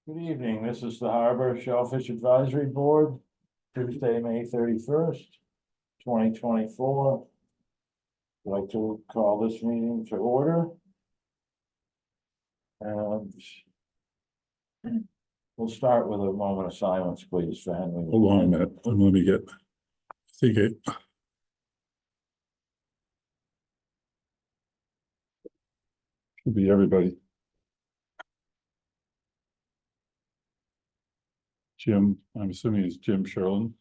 Good evening, this is the Harbor Shellfish Advisory Board, Tuesday, May 31st, 2024. I'd like to call this meeting to order. And we'll start with a moment of silence, please, for Henry. Hold on a minute, let me get, I think it. Should be everybody. Jim, I'm assuming it's Jim Sherlin.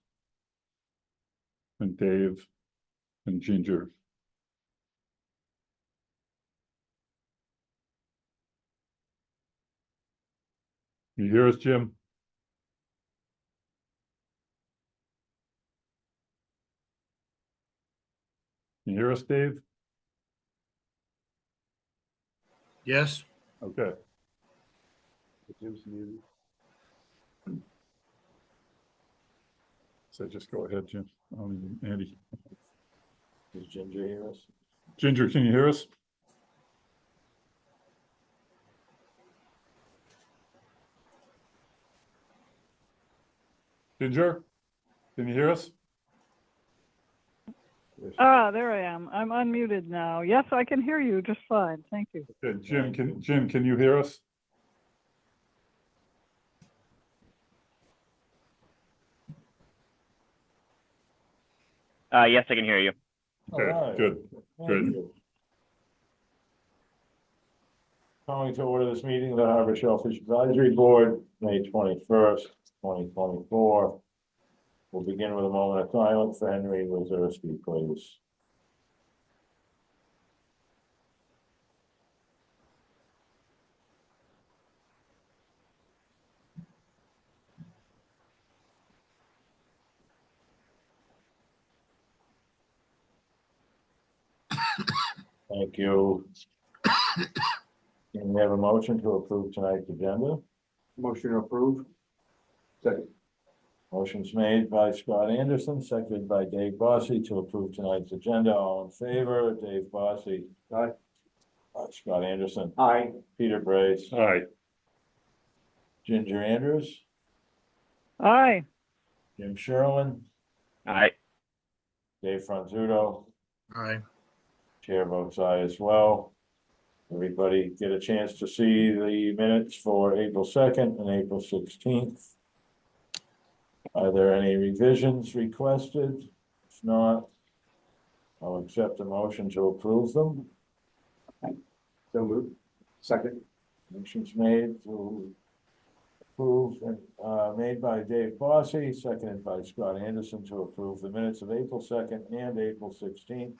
And Dave and Ginger. You hear us, Jim? You hear us, Dave? Yes. Okay. So just go ahead, Jim. Andy. Does Ginger hear us? Ginger, can you hear us? Ginger, can you hear us? There I am. I'm unmuted now. Yes, I can hear you just fine. Thank you. Okay, Jim, can you hear us? Yes, I can hear you. Okay, All right. good. Thank Good. you. Calling to order this meeting of the Harbor Shellfish Advisory Board, May 21st, 2024. We'll begin with a moment of silence for Henry Wazowski, please. Thank you. Can we have a motion to approve tonight's agenda? Motion to approve. Second. Motion's made by Scott Anderson, seconded by Dave Bossy to approve tonight's agenda. All in favor, Dave Bossy. Aye. Scott Anderson. Aye. Peter Brace. All right. Ginger Andrews. Aye. Jim Sherlin. Aye. Dave Franzuto. Aye. Chair votes aye as well. Everybody get a chance to see the minutes for April 2nd and April 16th. Are there any revisions requested? If not, I'll accept a motion to approve them. So moved. Second. Motion's made to approve, made by Dave Bossy, seconded by Scott Anderson to approve the minutes of April 2nd and April 16th.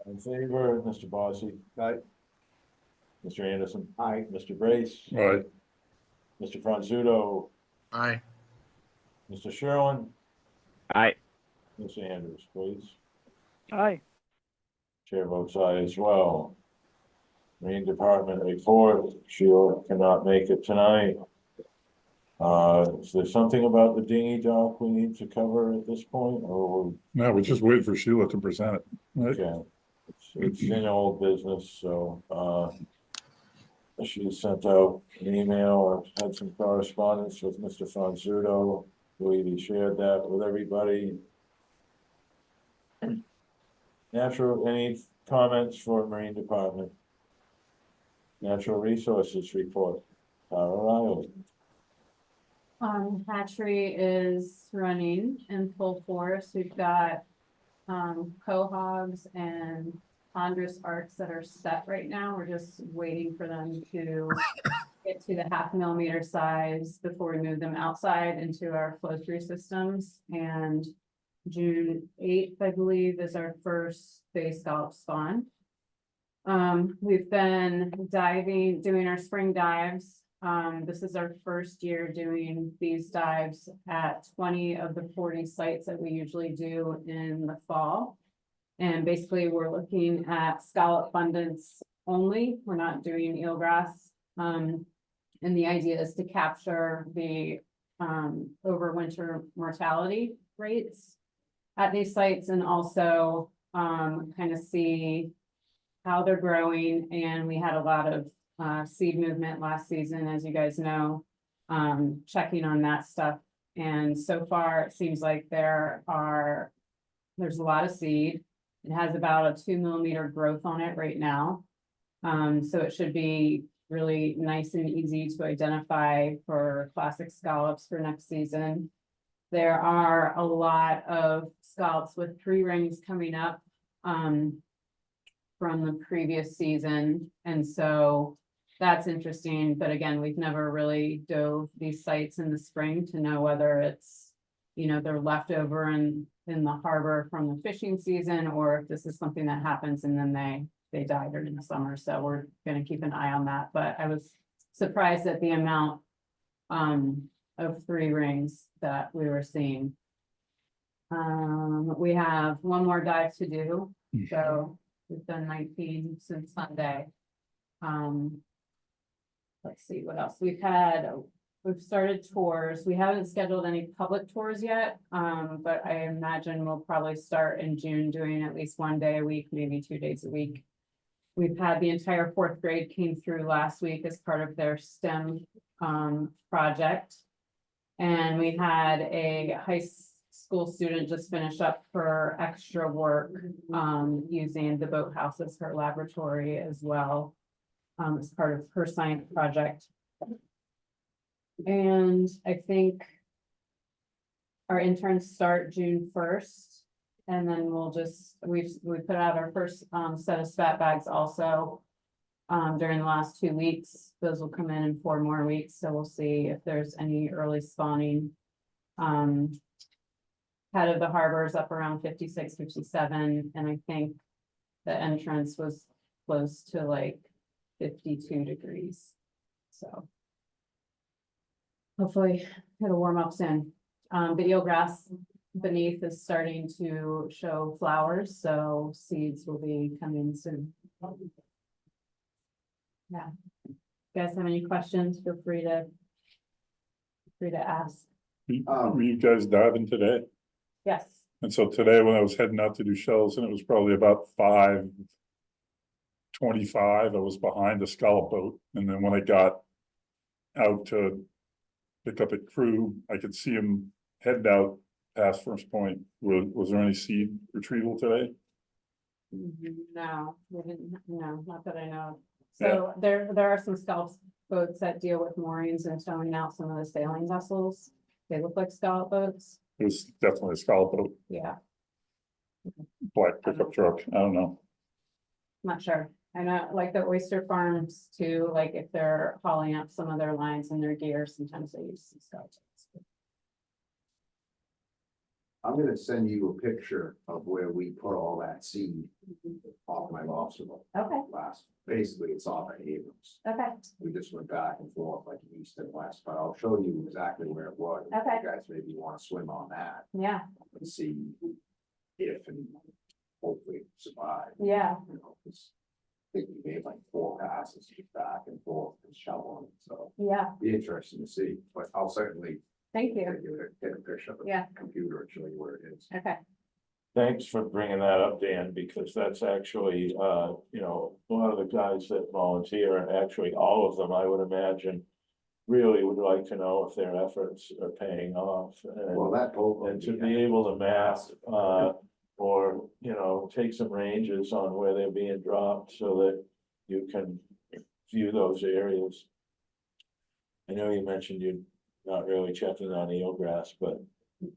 In favor, Mr. Bossy. Aye. Mr. Anderson. Aye. Mr. Brace. All right. Mr. Franzuto. Aye. Mr. Sherlin. Aye. Ms. Andrews, please. Aye. Chair votes aye as well. Marine Department report, Sheila cannot make it tonight. Is there something about the dinghy dock we need to cover at this point, or? Now we're just waiting for Sheila to present it. Right? Okay, it's in old business, so, she sent out an email or had some correspondence with Mr. Franzuto. I believe he shared that with everybody. Any comments for Marine Department? Natural Resources report, Tara Riley. Hatchery is running in full force. We've got cohogs and chondrus arcs that are set right now. We're just waiting for them to get to the 0.5 millimeter size before we move them outside into our flow through systems. And June 8th, I believe, is our first bay scallop spawn. We've been doing our spring dives. This is our first year doing these dives at 20 of the 40 sites that we usually do in the fall. And basically we're looking at scallop abundance only. We're not doing eelgrass. And the idea is to capture the overwinter mortality rates at these sites, and also kind of see how they're growing. And we had a lot of seed movement last season, as you guys know. Checking on that stuff. And so far, it seems like there's a lot of seed. It has about a 2 millimeter growth on it right now. So it should be really nice and easy to identify for classic scallops for next season. There are a lot of scallops with 3 rings coming up, from the previous season. And so that's interesting, but again, we've never really dove these sites in the spring to know whether it's, they're left over in the harbor from the fishing season, or if this is something that happens and then they die during the summer. So we're gonna keep an eye on that, but I was surprised at the amount of 3 rings that we were seeing. We have one more dive to do, so we've done 19 since Sunday. Let's see what else we've started tours. We haven't scheduled any public tours yet, but I imagine we'll probably start in June doing at least 1 day a week, maybe 2 days a week. We've had the entire 4th grade came through last week as part of their STEM project. And we had a high school student just finish up for extra work using the boathouse as her laboratory as well. As part of her science project. And I think our interns start June 1st. And then we put out our first set of spat bags also during the last 2 weeks. Those will come in 4 more weeks. So we'll see if there's any early spawning. Head of the harbor is up around 56, 57. And I think the entrance was close to like 52 degrees. So hopefully it'll warm up soon. The eelgrass beneath is starting to show flowers, so seeds will be coming soon. Yeah. You guys have any questions? Feel free to ask. Were you guys diving today? Yes. And so today when I was heading out to do shells, and it was probably about 5:25, I was behind a scallop boat. And then when I got out to pick up a crew, I could see him head out past First Point. Was there any seed retrieval today? No, we didn't, no, not that I know. So there are some scallop boats that deal with moorings and towing out some of the sailing vessels. They look like scallop boats. It was definitely a scallop boat, Yeah, black pickup truck. I don't know. not sure. I know, like the oyster farms too, like if they're hauling up some of their lines and their gear, sometimes they use some scallop boats. I'm gonna send you a picture of where we put all that seed off my lobster boat Okay, basically it's off at Abrams. okay, We just went back and forth like east and west, but I'll show you exactly where it was. Okay. You guys maybe wanna swim on that yeah, and see if and hopefully survive. yeah, You know, 'cause I think we made like 4 passes back and forth and shoveling, so yeah, be interesting to see, but I'll certainly thank you. get a picture of the Yeah. computer and show you where it is. Okay, Thanks for bringing that up, Dan, because that's actually, a lot of the guys that volunteer, and actually all of them, I would imagine, really would like to know if their efforts are paying off. Well, that boat. And to be able to map, or, take some ranges on where they're being dropped so that you can view those areas. I know you mentioned you're not really checking on eelgrass, but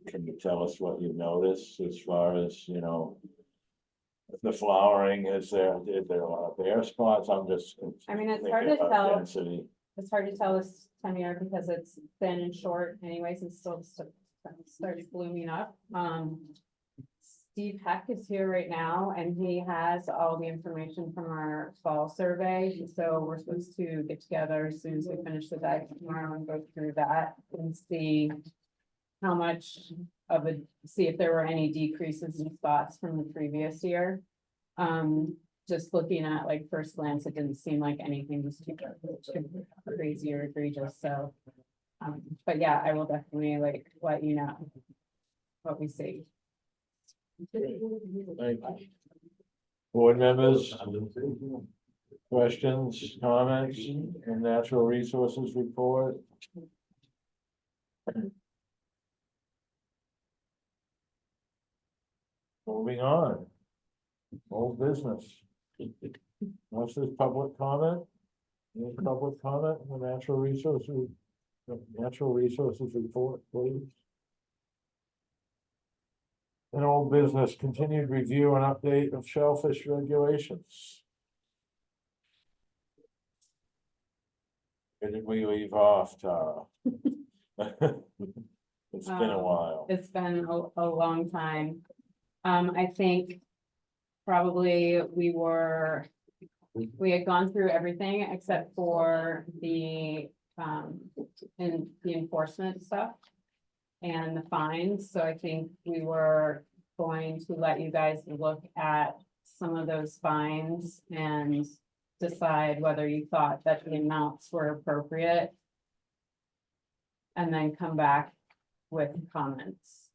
can you tell us what you noticed as far as, the flowering? Is there a lot of bare spots? I'm just. I mean, it's thinking hard to about tell. density. it's hard to tell this time of year because it's thin and short anyways, and still starts blooming up. Steve Heck is here right now and he has all the information from our fall survey. So we're supposed to get together as soon as we finish the dive tomorrow and go through that and see how much of see if there were any decreases in spots from the previous year. Just looking at like first glance, it didn't seem like anything was too crazy or egregious. So, but yeah, I will definitely let you know what we see. Thank you. Board members, Questions, comments, and natural resources report? Moving on. Old business. What's this public comment? Any public comment on the natural resources report, please? An old business, continued review and update of shellfish regulations. Where did we leave off, Tara? It's been a while. It's been a long time. I think probably we had gone through everything except for the enforcement stuff and the fines. So I think we were going to let you guys look at some of those fines and decide whether you thought that the amounts were appropriate. And then come back with comments.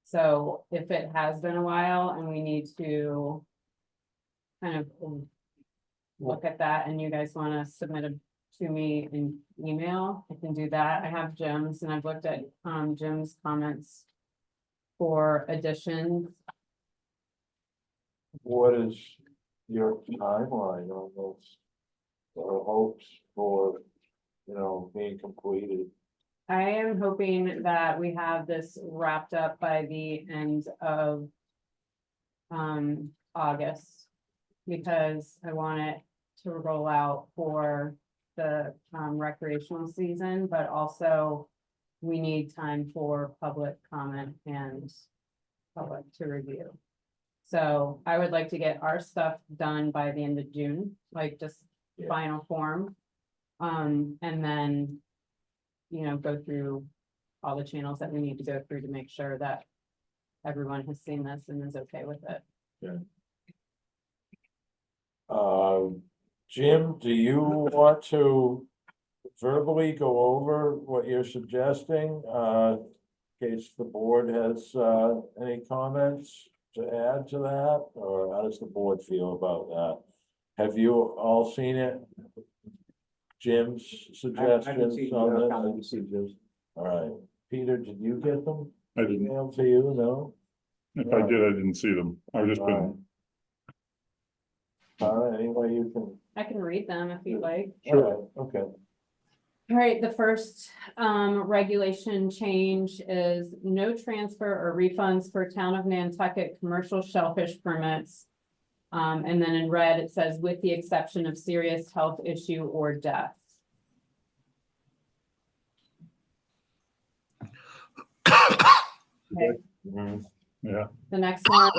So if it has been a while and we need to kind of look at that and you guys want to submit it to me in email, I can do that. I have Jim's and I've looked at Jim's comments for additions. What is your timeline on those? Or hopes for, being completed? I am hoping that we have this wrapped up by the end of August. Because I want it to roll out for the recreational season, but also we need time for public comment and public to review. So I would like to get our stuff done by the end of June, like just Yeah. final form. And then, go through all the channels that we need to go through to make sure that everyone has seen this and is okay with it. Jim, do you want to verbally go over what you're suggesting? In case the board has any comments to add to that, or how does the board feel about that? Have you all seen it? Jim's suggestions on this? All right, Peter, did you get them? I didn't. Emailed to you, no? If I did, I didn't see them. I've just been, All right, any way you can? I can read them if you'd like. Sure. Okay. All right, the first regulation change is no transfer or refunds for town of Nantucket commercial shellfish permits. And then in red, it says with the exception of serious health issue or death. Okay. yeah, The next one,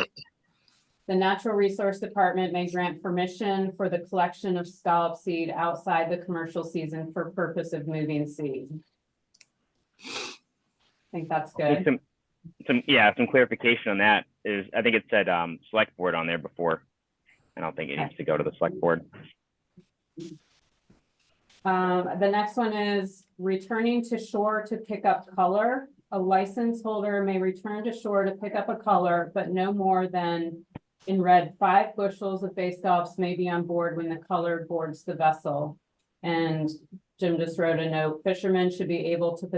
the Natural Resource Department may grant permission for the collection of scallop seed outside the commercial season for purpose of moving seed. I think that's I think good. some clarification on that is, I think it said select board on there before. I don't think it needs to go to the select board. The next one is returning to shore to pick up color. A license holder may return to shore to pick up a color, but no more than, in red, 5 bushels of bay scallops may be on board when the color boards the vessel. And Jim just wrote a note, fishermen should be able to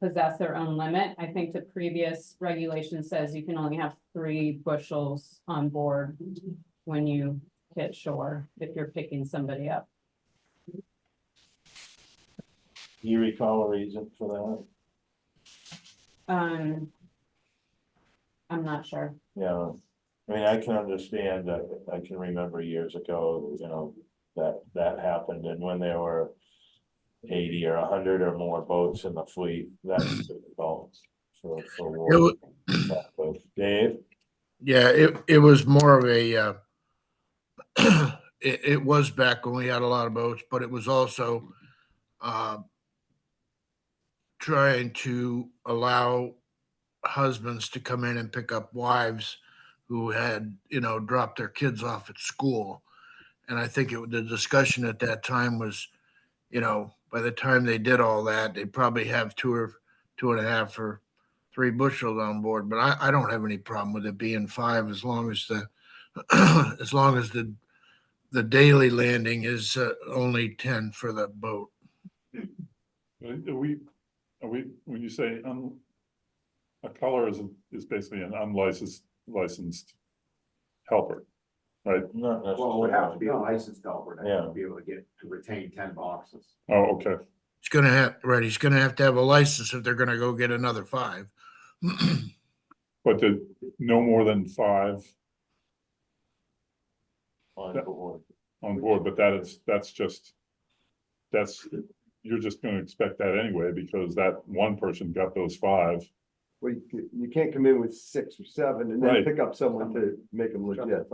possess their own limit. I think the previous regulation says you can only have 3 bushels on board when you hit shore, if you're picking somebody up. Do you recall a reason for I'm not sure. that? Yeah, I mean, I can understand that. I can remember years ago, that happened, and when there were 80 or 100 or more boats in the fleet, that's difficult for war. Dave? Yeah, it was more of a, it was back when we had a lot of boats, but it was also trying to allow husbands to come in and pick up wives who had, dropped their kids off at school. And I think the discussion at that time was, by the time they did all that, they'd probably have 2 or 2.5 or 3 bushels on board. But I don't have any problem with it being 5 as long as the As long as the daily landing is only 10 for the boat. Are we, when you say a color is basically an unlicensed helper, right? Not Well, it would have to be a necessarily. licensed helper Yeah. to be able to retain 10 boxes. Oh, okay. He's gonna have, right, he's gonna have to have a license if they're gonna go get another 5. But no more than 5 On Yeah. board. on board, but you're just gonna expect that anyway, because that one person got those 5. Well, you can't come in with 6 or 7 and then Right. pick up someone to make them legit.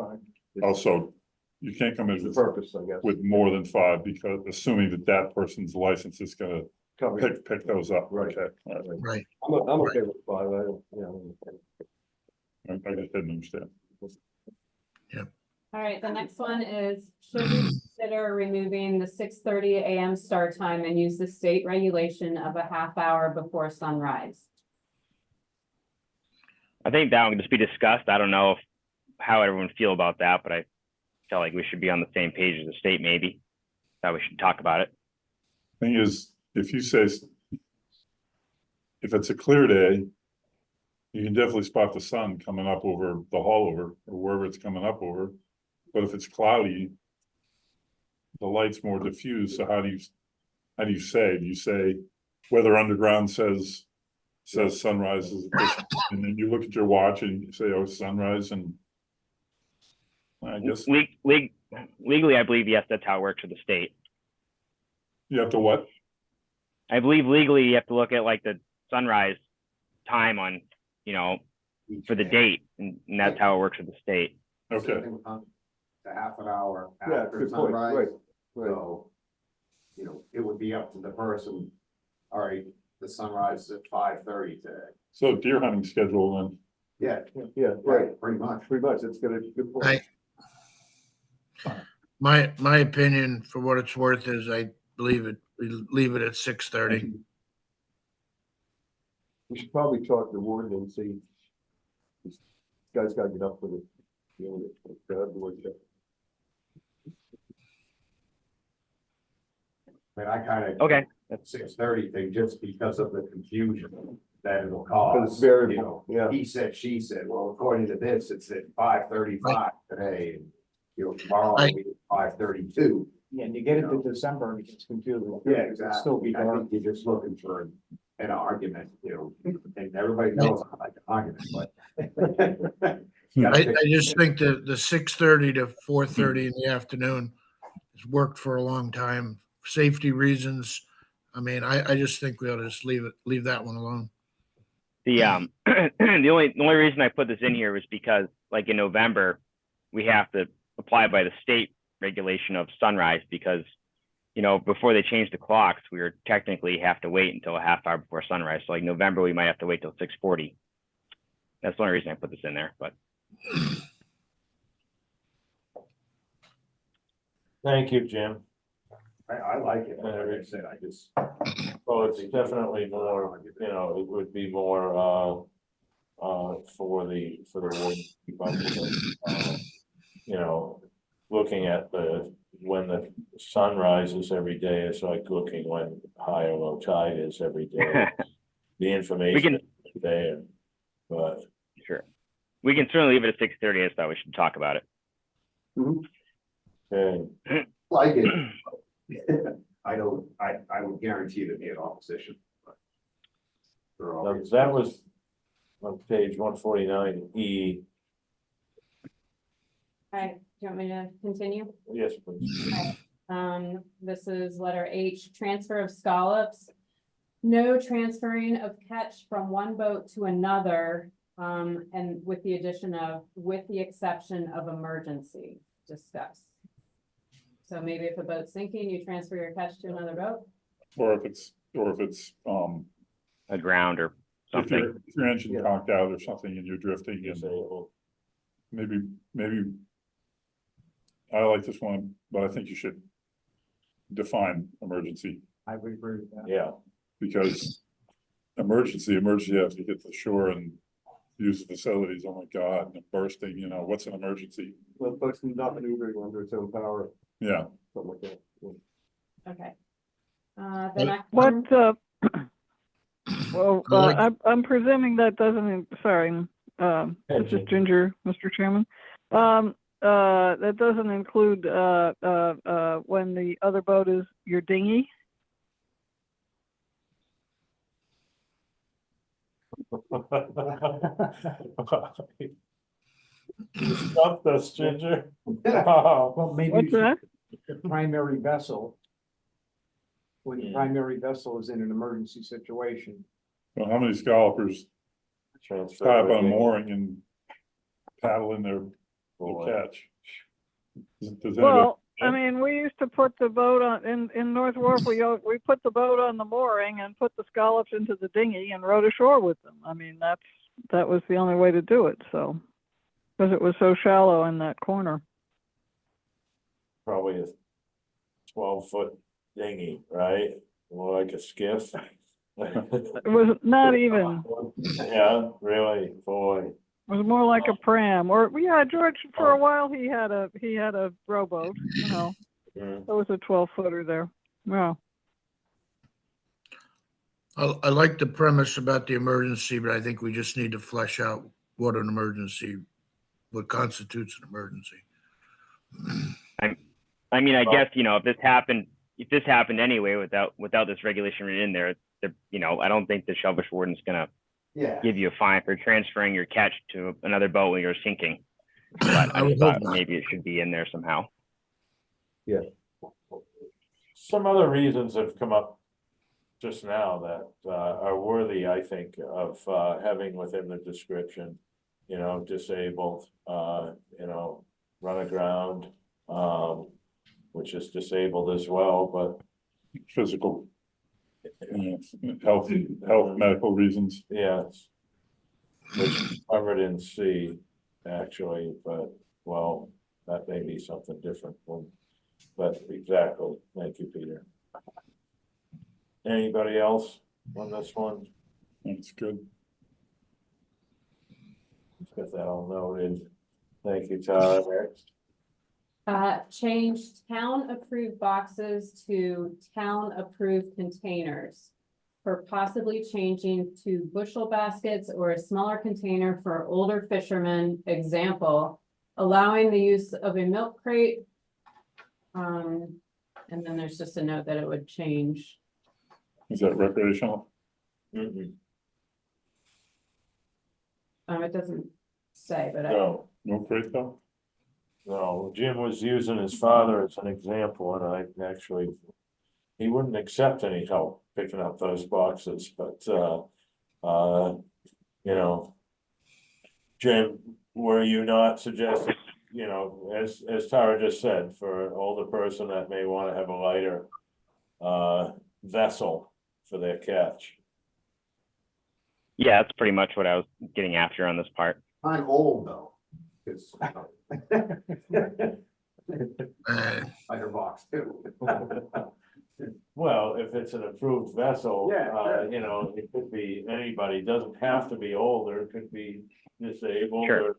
Also, you can't come in It's the with purpose, I guess. more than 5, because assuming that person's license is gonna Covered. pick those up. Right. Okay, all right. Right. I'm okay with 5. I don't, I just didn't understand. All right, the next one is, should we consider removing the 6:30 AM start time and use the state regulation of a half hour before sunrise? I think that would just be discussed. I don't know how everyone feel about that, but I feel like we should be on the same page as the state, maybe. That we should talk about it. Thing is, if you say, if it's a clear day, you can definitely spot the sun coming up over the haulover or wherever it's coming up over. But if it's cloudy, the light's more diffused. So how do you say? Do you say Weather Underground says sunrise is this, and then you look at your watch and you say, oh, sunrise, and I guess Legally, I believe, yes, that's how it works for the state. you have to what? I believe legally you have to look at like the sunrise time on, for the date, and that's how it works for the state. Okay, A half an hour Yeah, after good point, sunrise. right, right. So, it would be up to the person, all right, the sunrise is at 5:30 today. so deer hunting schedule then. Yeah, Yeah, right, pretty much. pretty much. It's gonna, good point. My opinion, for what it's worth, is I believe we leave it at 6:30. We should probably talk to Warden and see. This guy's gotta get up with it. I mean, I kind of. Okay. 6:30 thing, just because of the confusion that it'll Because cause. it's variable, yeah. He said, she said, well, according to this, it's at 5:35 today, and, tomorrow it'll be at 5:32. Yeah, and you get into December and it gets confusing. Yeah, It'll exactly. Still be I dark. think you're just looking for an argument, and everybody knows I like an argument, but. I just think that the 6:30 to 4:30 in the afternoon has worked for a long time, safety reasons. I mean, I just think we ought to just leave that one alone. The the only reason I put this in here was because, like, in November, we have to apply by the state regulation of sunrise, because before they changed the clocks, we were technically have to wait until a half hour before sunrise. So like November, we might have to wait till 6:40. That's the only reason I put this in there. But Thank you, Jim. I like it, like I said, I just. Well, it's definitely more, it would be more, for the warden to keep up with it. Looking at when the sun rises every day, it's like looking when high or low tide is every day. The information is there, but. sure, we can certainly leave it at 6:30. I just thought we should talk about it. Okay. Like it. I would guarantee there'd be an opposition. But for all Now, reasons. that was on page 149E. All right, do you want me to continue? Yes, please. This is letter H, transfer of scallops. No transferring of catch from one boat to another, and with the exception of emergency, discuss. So maybe if a boat's sinking, you transfer your catch to another boat? Or if it's Aground or if something. your engine Yeah. conked out or something and you're drifting, and Disabled. maybe I like this one, but I think you should define emergency, I would agree with that. Yeah, because emergency, you have to get to the shore and use the facilities, oh my God, and bursting, you know, what's an emergency? Well, folks not maneuvering under its own power, Yeah, something like that. Okay. The next What, one, well, I like- I'm presuming that doesn't, sorry, this is Ginger, Mr. Chairman. That doesn't include, when the other boat is your dinghy? You stumped us, Ginger. Well, maybe What's that? the primary vessel. When the Hmm. primary vessel is in an emergency situation. well, how many scallopers Transfer tie up on a everything. mooring and paddle in their Boy. catch? Does anybody- Well, I mean, we used to put the boat on, in North Wharf, we put the boat on the mooring and put the scallops into the dinghy and rowed ashore with them. I mean, that was the only way to do it, so. Because it was so shallow in that corner. Probably a 12-foot dinghy, right? More like a skiff. It was not even, Yeah, really, boy. it was more like a pram, or, yeah, George, for a while, he had a rowboat, you know. Mm. There was a 12-footer there, yeah. I like the premise about the emergency, but I think we just need to flesh out what what constitutes an emergency. I mean, I Well- guess, you know, if this happened anyway without this regulation written in there, you know, I don't think the Shellfish warden's gonna Yeah. give you a fine for transferring your catch to another boat when you're sinking. But I I would just hope thought not. maybe it should be in there somehow. Some other reasons have come up just now that are worthy, I think, of having within the description. You know, disabled, you know, run aground, which is disabled as well, but Physical, health, medical reasons. yes. Which is covered in C, actually, but, well, that may be something different from, but exactly, thank you, Peter. Anybody else on this one? That's good. Let's get that all noted. Thank you, Tara. Next. changed town approved boxes to town approved containers. For possibly changing to bushel baskets or a smaller container for older fishermen, example, allowing the use of a milk crate. And then there's just a note that it would change. Is that recreational? Mm-mm. It doesn't say, but I, No, No crate though? no, Jim was using his father as an example, and I actually, he wouldn't accept any help picking up those boxes, but, you know, Jim, were you not suggesting, you know, as Tara just said, for an older person that may want to have a lighter vessel for their catch? Yeah, that's pretty much what I was getting after on this part. I'm old though. It's. Lighter box too. Well, if it's an approved vessel, Yeah, sure. you know, it could be anybody, doesn't have to be older, it could be disabled Sure. or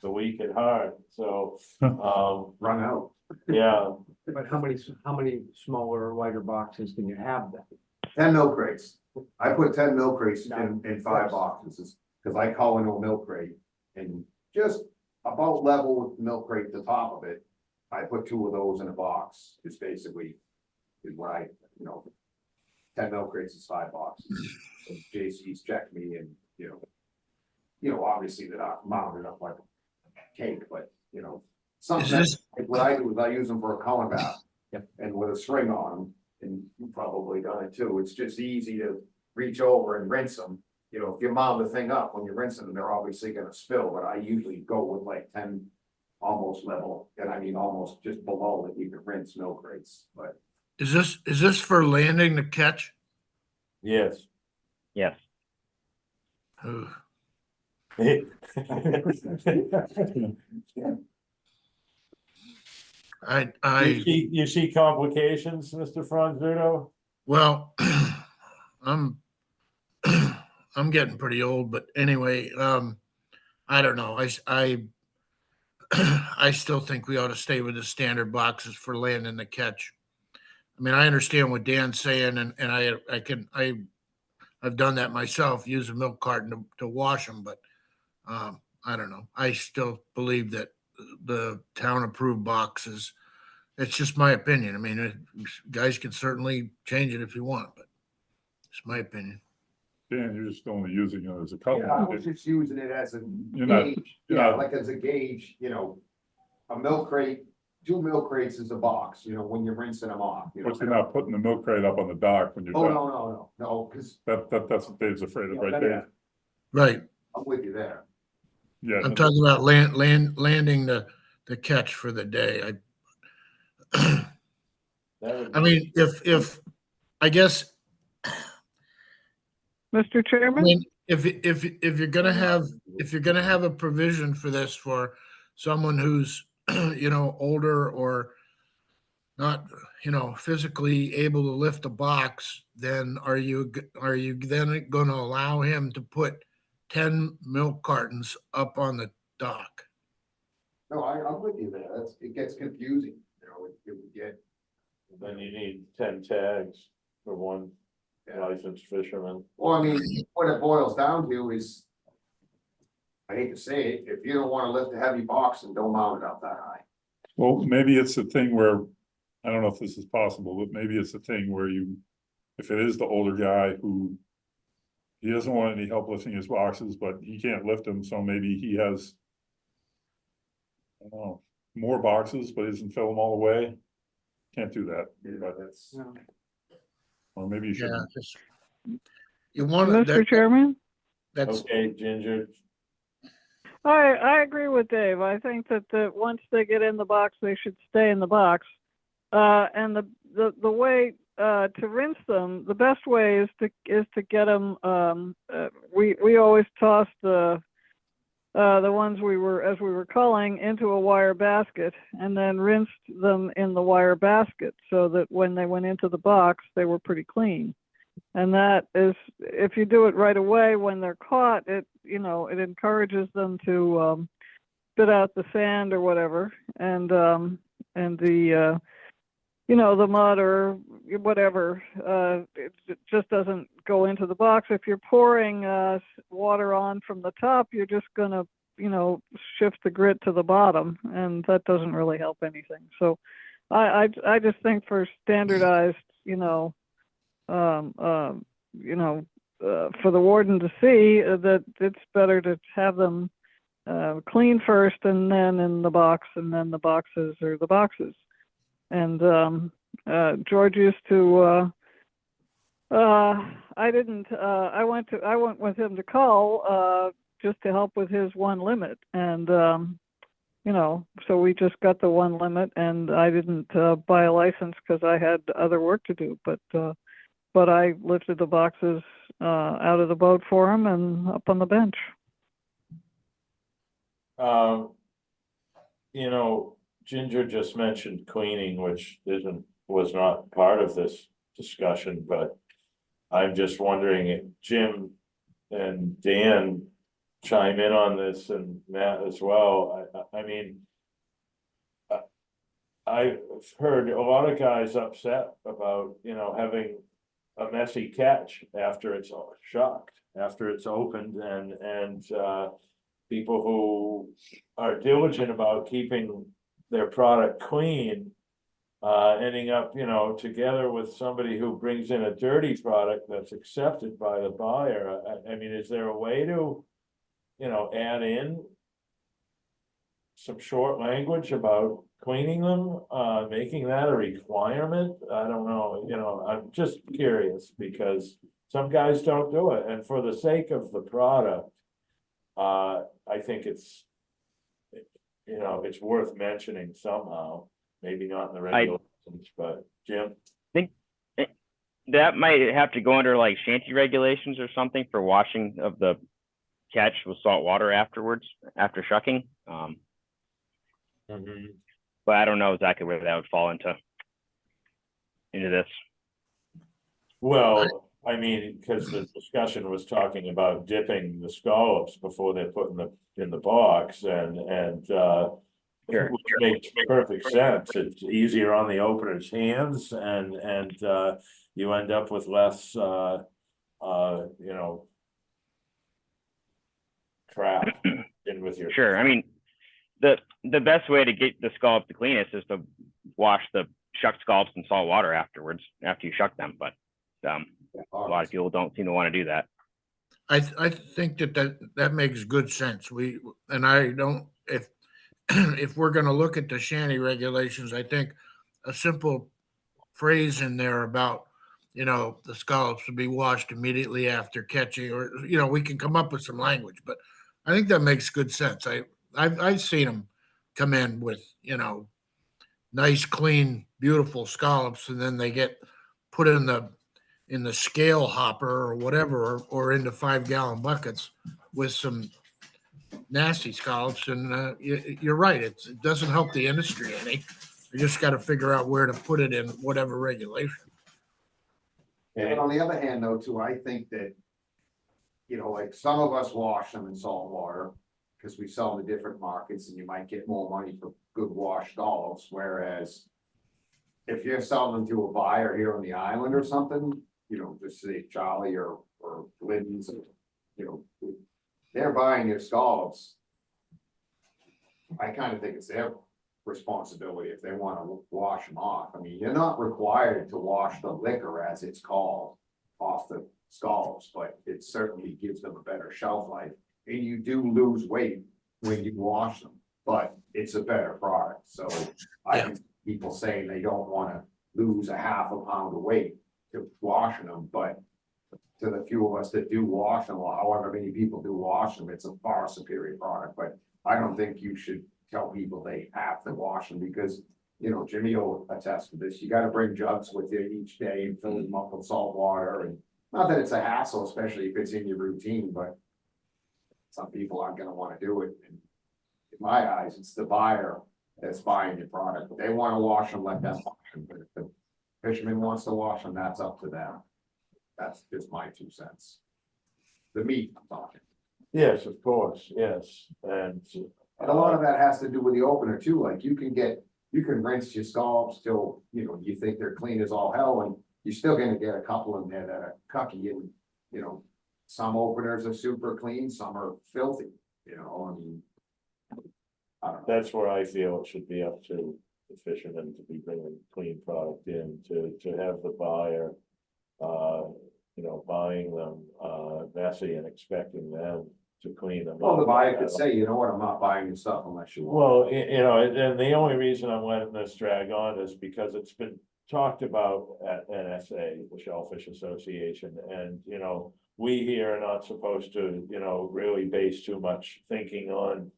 the weak at heart, so, Run out. yeah. But how many smaller, lighter boxes can you have then? 10 milk crates. I put 10 milk crates No, in of 5 course. boxes, because I call into a milk crate and just about level with the milk crate, the top of it. I put 2 of those in a box, it's basically, is what I, you know. 10 milk crates is 5 boxes. And JC's checked me and, you know, obviously they're not mounted up like a cake, but, you know. Something Is that, this- like what I do is I use them for a color bath. Yep. And with a string on them, and you've probably done it too, it's just easy to reach over and rinse them. You know, if you mount the thing up, when you're rinsing them, they're obviously gonna spill, but I usually go with like 10 almost level, and I mean almost just below that you can rinse milk crates, but. Is this for landing the catch? Yes. Yes. Ugh. You see complications, Mr. Franzuto? Well, I'm I'm getting pretty old, but anyway, I don't know. I still think we ought to stay with the standard boxes for landing the catch. I mean, I understand what Dan's saying, and I've done that myself, use a milk carton to wash them, but I don't know. I still believe that the town approved boxes, it's just my opinion. I mean, guys can certainly change it if you want, but it's my opinion. Dan, you're just only using it as a Yeah, I couple. was just using it as a You're not, gauge, you're yeah, not, like as a gauge, you know. A milk crate, 2 milk crates is a box, you know, when you're rinsing them off, you know. but you're not putting the milk crate up on the dock when you're Oh, done. no, cause That's what Dave's afraid of, right, Yeah. Dave? Right. I'm with you there. Yeah. I'm talking about landing the catch for the day. That would I mean, if I guess, Mr. I Chairman? mean, if you're gonna have a provision for this for someone who's, older or not, physically able to lift a box, then are you then gonna allow him to put 10 milk cartons up on the dock? No, I'm with you there, it gets confusing, you know, it would get. Then you need 10 tags for one Yeah. licensed fisherman. Well, I mean, what it boils down to is. I hate to say it, if you don't wanna lift a heavy box, then don't mount it up that high. Well, maybe it's a thing where, I don't know if this is possible, but maybe it's a thing where if it is the older guy who. He doesn't want any help lifting his boxes, but he can't lift them, so maybe he has. I don't know, more boxes, but he doesn't fill them all the way. Can't do that, but That's. or maybe you Yeah, shouldn't. you want Mr. Chairman? that's, Okay, Ginger, I agree with Dave. I think that once they get in the box, they should stay in the box. And the way to rinse them, the best way is to get them. We always toss the ones as we were culling into a wire basket and then rinsed them in the wire basket so that when they went into the box, they were pretty clean. And that is, if you do it right away when they're caught, it encourages them to spit out the sand or whatever, and the the mud or whatever. It just doesn't go into the box. If you're pouring water on from the top, you're just gonna shift the grit to the bottom, and that doesn't really help anything. So I just think for standardized, for the warden to see that it's better to have them clean first and then in the box, and then the boxes are the boxes. And George used to. I didn't. I went with him to cull just to help with his one limit, and so we just got the one limit, and I didn't buy a license because I had other work to do, but I lifted the boxes out of the boat for him and up on the bench. Ginger just mentioned cleaning, which was not part of this discussion, but I'm just wondering if Jim and Dan chime in on this, and Matt as well. I mean, I've heard a lot of guys upset about, having a messy catch after it's shocked, after it's opened, and people who are diligent about keeping their product clean, ending up, together with somebody who brings in a dirty product that's accepted by the buyer. I mean, is there a way to, add in some short language about cleaning them, making that a requirement? I don't know, I'm just curious because some guys don't do it, and for the sake of the product, I think it's worth mentioning somehow, maybe not in the regulations, but Jim? That might have to go under like shanty regulations or something for washing of the catch with salt water afterwards, after shucking. But I don't know exactly where that would fall into this. Well, I mean, because the discussion was talking about dipping the scallops before they're put in the box and, Sure. which makes perfect sense. It's easier on the opener's hands and, you end up with less, you know, crap in with your. Sure. I mean, the best way to get the scallop the cleanest is to wash the shucked scallops in salt water afterwards, after you shuck them. But a lot of people don't seem to want to do that. I think that makes good sense. And I don't, if, if we're gonna look at the shanty regulations, I think a simple phrase in there about, you know, the scallops to be washed immediately after catching, or, you know, we can come up with some language, but I think that makes good sense. I've seen them come in with, you know, nice, clean, beautiful scallops, and then they get put in the scale hopper or whatever, or into 5-gallon buckets with some nasty scallops. And you're right, it doesn't help the industry any. You just got to figure out where to put it in whatever regulation. But on the other hand, though, too, I think that, you know, like some of us wash them in salt water because we sell them to different markets and you might get more money for good washed scallops, whereas if you're selling them to a buyer here on the island or something, you know, just say Charlie or Lynn's, you know, they're buying your scallops. I kind of think it's their responsibility if they want to wash them off. I mean, you're not required to wash the liquor, as it's called, off the scallops, but it certainly gives them a better shelf life. And you do lose weight when you wash them, but it's a better product. So I can see people saying they don't want to lose a half a pound of weight to washing them, but to the few of us that do wash them, or however many people do wash them, it's a far superior product. But I don't think you should tell people they have to wash them because, you know, Jimmy will attest to this. You got to bring jugs with you each day and fill them up with salt water. And not that it's a hassle, especially if it's in your routine, but some people aren't going to want to do it. And in my eyes, it's the buyer that's buying your product. If they want to wash them, let them wash them. But if the fisherman wants to wash them, that's up to them. That's just my 2 cents. The meat, I'm talking. Yes, of course, yes, and. And a lot of that has to do with the opener too, like you can rinse your scallops till, you know, you think they're clean as all hell, and you're still gonna get a couple in there that are cucky and, you know, some openers are super clean, some are filthy, you know, I mean. I don't know. That's where I feel it should be up to the fishermen to be bringing clean product in, to have the buyer, you know, buying them, messy and expecting them to clean them up. Well, the buyer could say, you know what, I'm not buying your stuff unless you want. Well, you know, and the only reason I'm letting this drag on is because it's been talked about at NSA, the Shellfish Association, and, you know, we here are not supposed to, you know, really base too much thinking on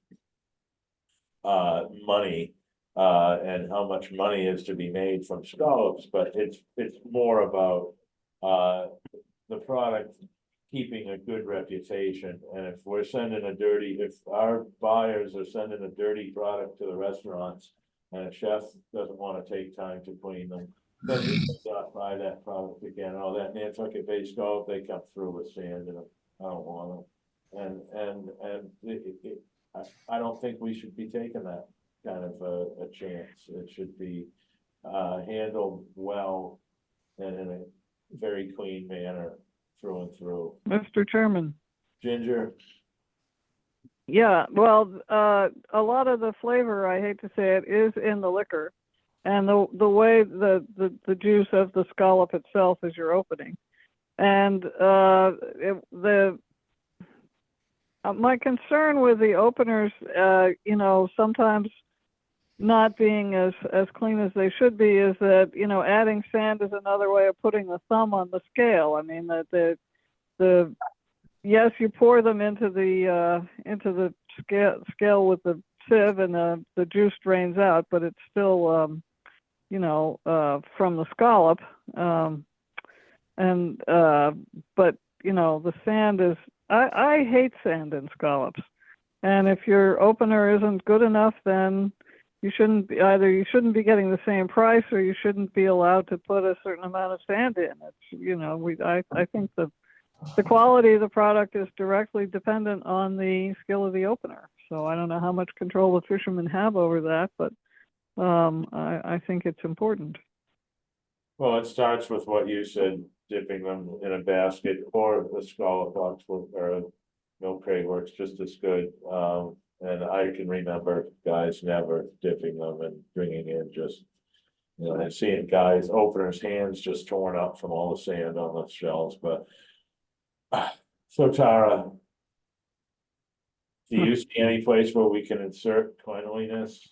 money, and how much money is to be made from scallops, but it's more about, the product keeping a good reputation. And if we're sending if our buyers are sending a dirty product to the restaurants and a chef doesn't want to take time to clean them, then we not buy that product again. Oh, that Nantucket Bay scallop, they come through with sand in it. I don't want them. And I don't think we should be taking that kind of a chance. It should be handled well and in a very clean manner through and through. Mr. Chairman. Ginger? Yeah, well, a lot of the flavor, I hate to say it, is in the liquor. And the way the juice of the scallop itself is your opening. And my concern with the openers, you know, sometimes not being as clean as they should be is that, you know, adding sand is another way of putting the thumb on the scale. I mean, that the yes, you pour them into the scale with the sieve and the juice drains out, but it's still, you know, from the scallop. But, you know, the sand is, I hate sand in scallops. And if your opener isn't good enough, then you shouldn't be, either you shouldn't be getting the same price or you shouldn't be allowed to put a certain amount of sand in. It's, you know, I think the quality of the product is directly dependent on the skill of the opener. So I don't know how much control the fishermen have over that, but I think it's important. Well, it starts with what you said, dipping them in a basket or a scallop box or a milk crate works just as good. And I can remember guys never dipping them and bringing in just, you know, and seeing guys, openers' hands just torn up from all the sand on the shells, but. So Tara. Do you see any place where we can insert cleanliness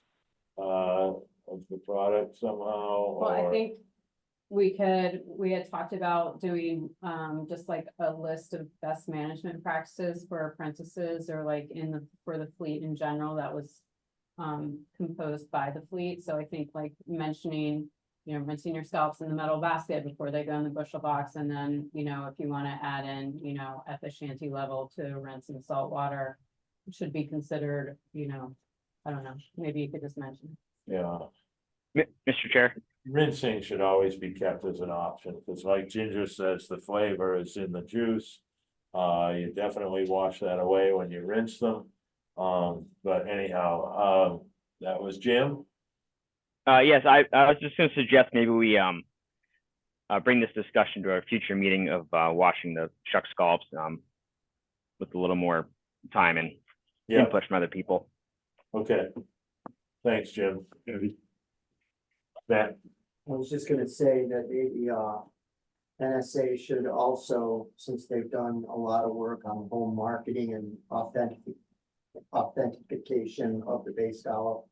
of the product somehow? Well, I or- think we had talked about doing, just like a list of best management practices for apprentices or like for the fleet in general that was composed by the fleet. So I think like mentioning, you know, rinsing your scallops in the metal basket before they go in the bushel box. And then, you know, if you want to add in, you know, at the shanty level to rinse in salt water, should be considered, you know, I don't know, maybe you could just mention. Yeah, Mr. Chair. rinsing should always be kept as an option, because like Ginger says, the flavor is in the juice. You definitely wash that away when you rinse them. But anyhow, that was Jim. Yes, I was just gonna suggest maybe we bring this discussion to our future meeting of washing the shuck scallops with a little more time and Yeah, input from other people. okay. Thanks, Jim. Eddie? Matt, I was just gonna say that the NSA should also, since they've done a lot of work on home marketing and authentication of the base scallop,